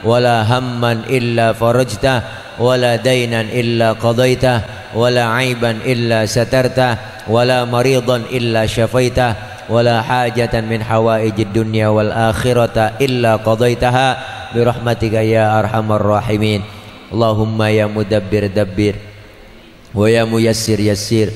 wa la hamman illa farajtah wala dainan illa qadaitah wala aiban illa satartah wala maridan illa syafaitah wala hajatan min hawaijid dunya wal akhirata illa qadaitaha birahmatika ya arhamar rahimin. Allahumma ya mudabbir dabbir wa ya muyassir yassir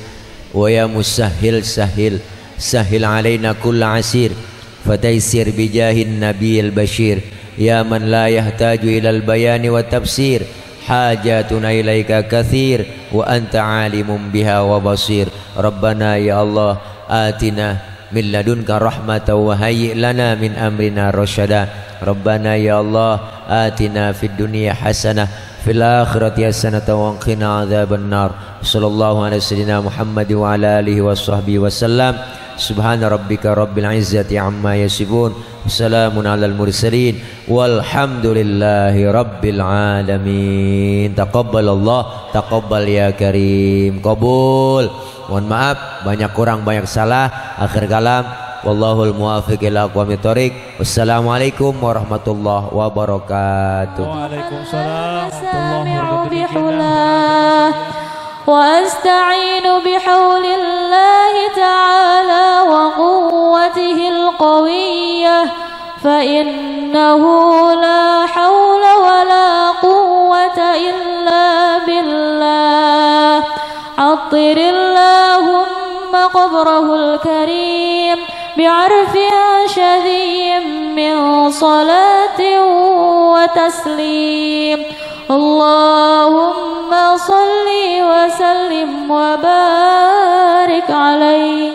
wa ya musahhil sahhil sahhil alaina kulla asir fataysir bijahin nabiyil bashir ya man la yahtaju ilal bayani wa tafsir hajatuna ilaika kathir wa anta alimun biha wa basir. Rabbana ya Allah atina min ladunka rahmatan wa hayyi' lana min amrina rasyada. Rabbana ya Allah atina fid dunya hasanah fil akhirati hasanatan wa qina adzabannar. Sallallahu alaihi wasallam Muhammad wa ala alihi washabbihi wasallam. Subhana rabbika rabbil izzati amma yasifun, salamun alal mursalin, walhamdulillahi rabbil alamin. Taqabbalallah, taqabbal ya karim. Qabul. Mohon maaf banyak kurang banyak salah. Akhir kalam, wallahul muwaffiq ila aqwamit thoriq. Wassalamualaikum warahmatullahi wabarakatuh. Waalaikumsalam warahmatullahi wabarakatuh. وأستعين بحول الله تعالى وقوته القوية فإنه لا حول ولا قوة إلا بالله. عطر اللهم قبره الكريم بعرف شذي من صلاة وتسليم. اللهم صل وسلم وبارك عليه.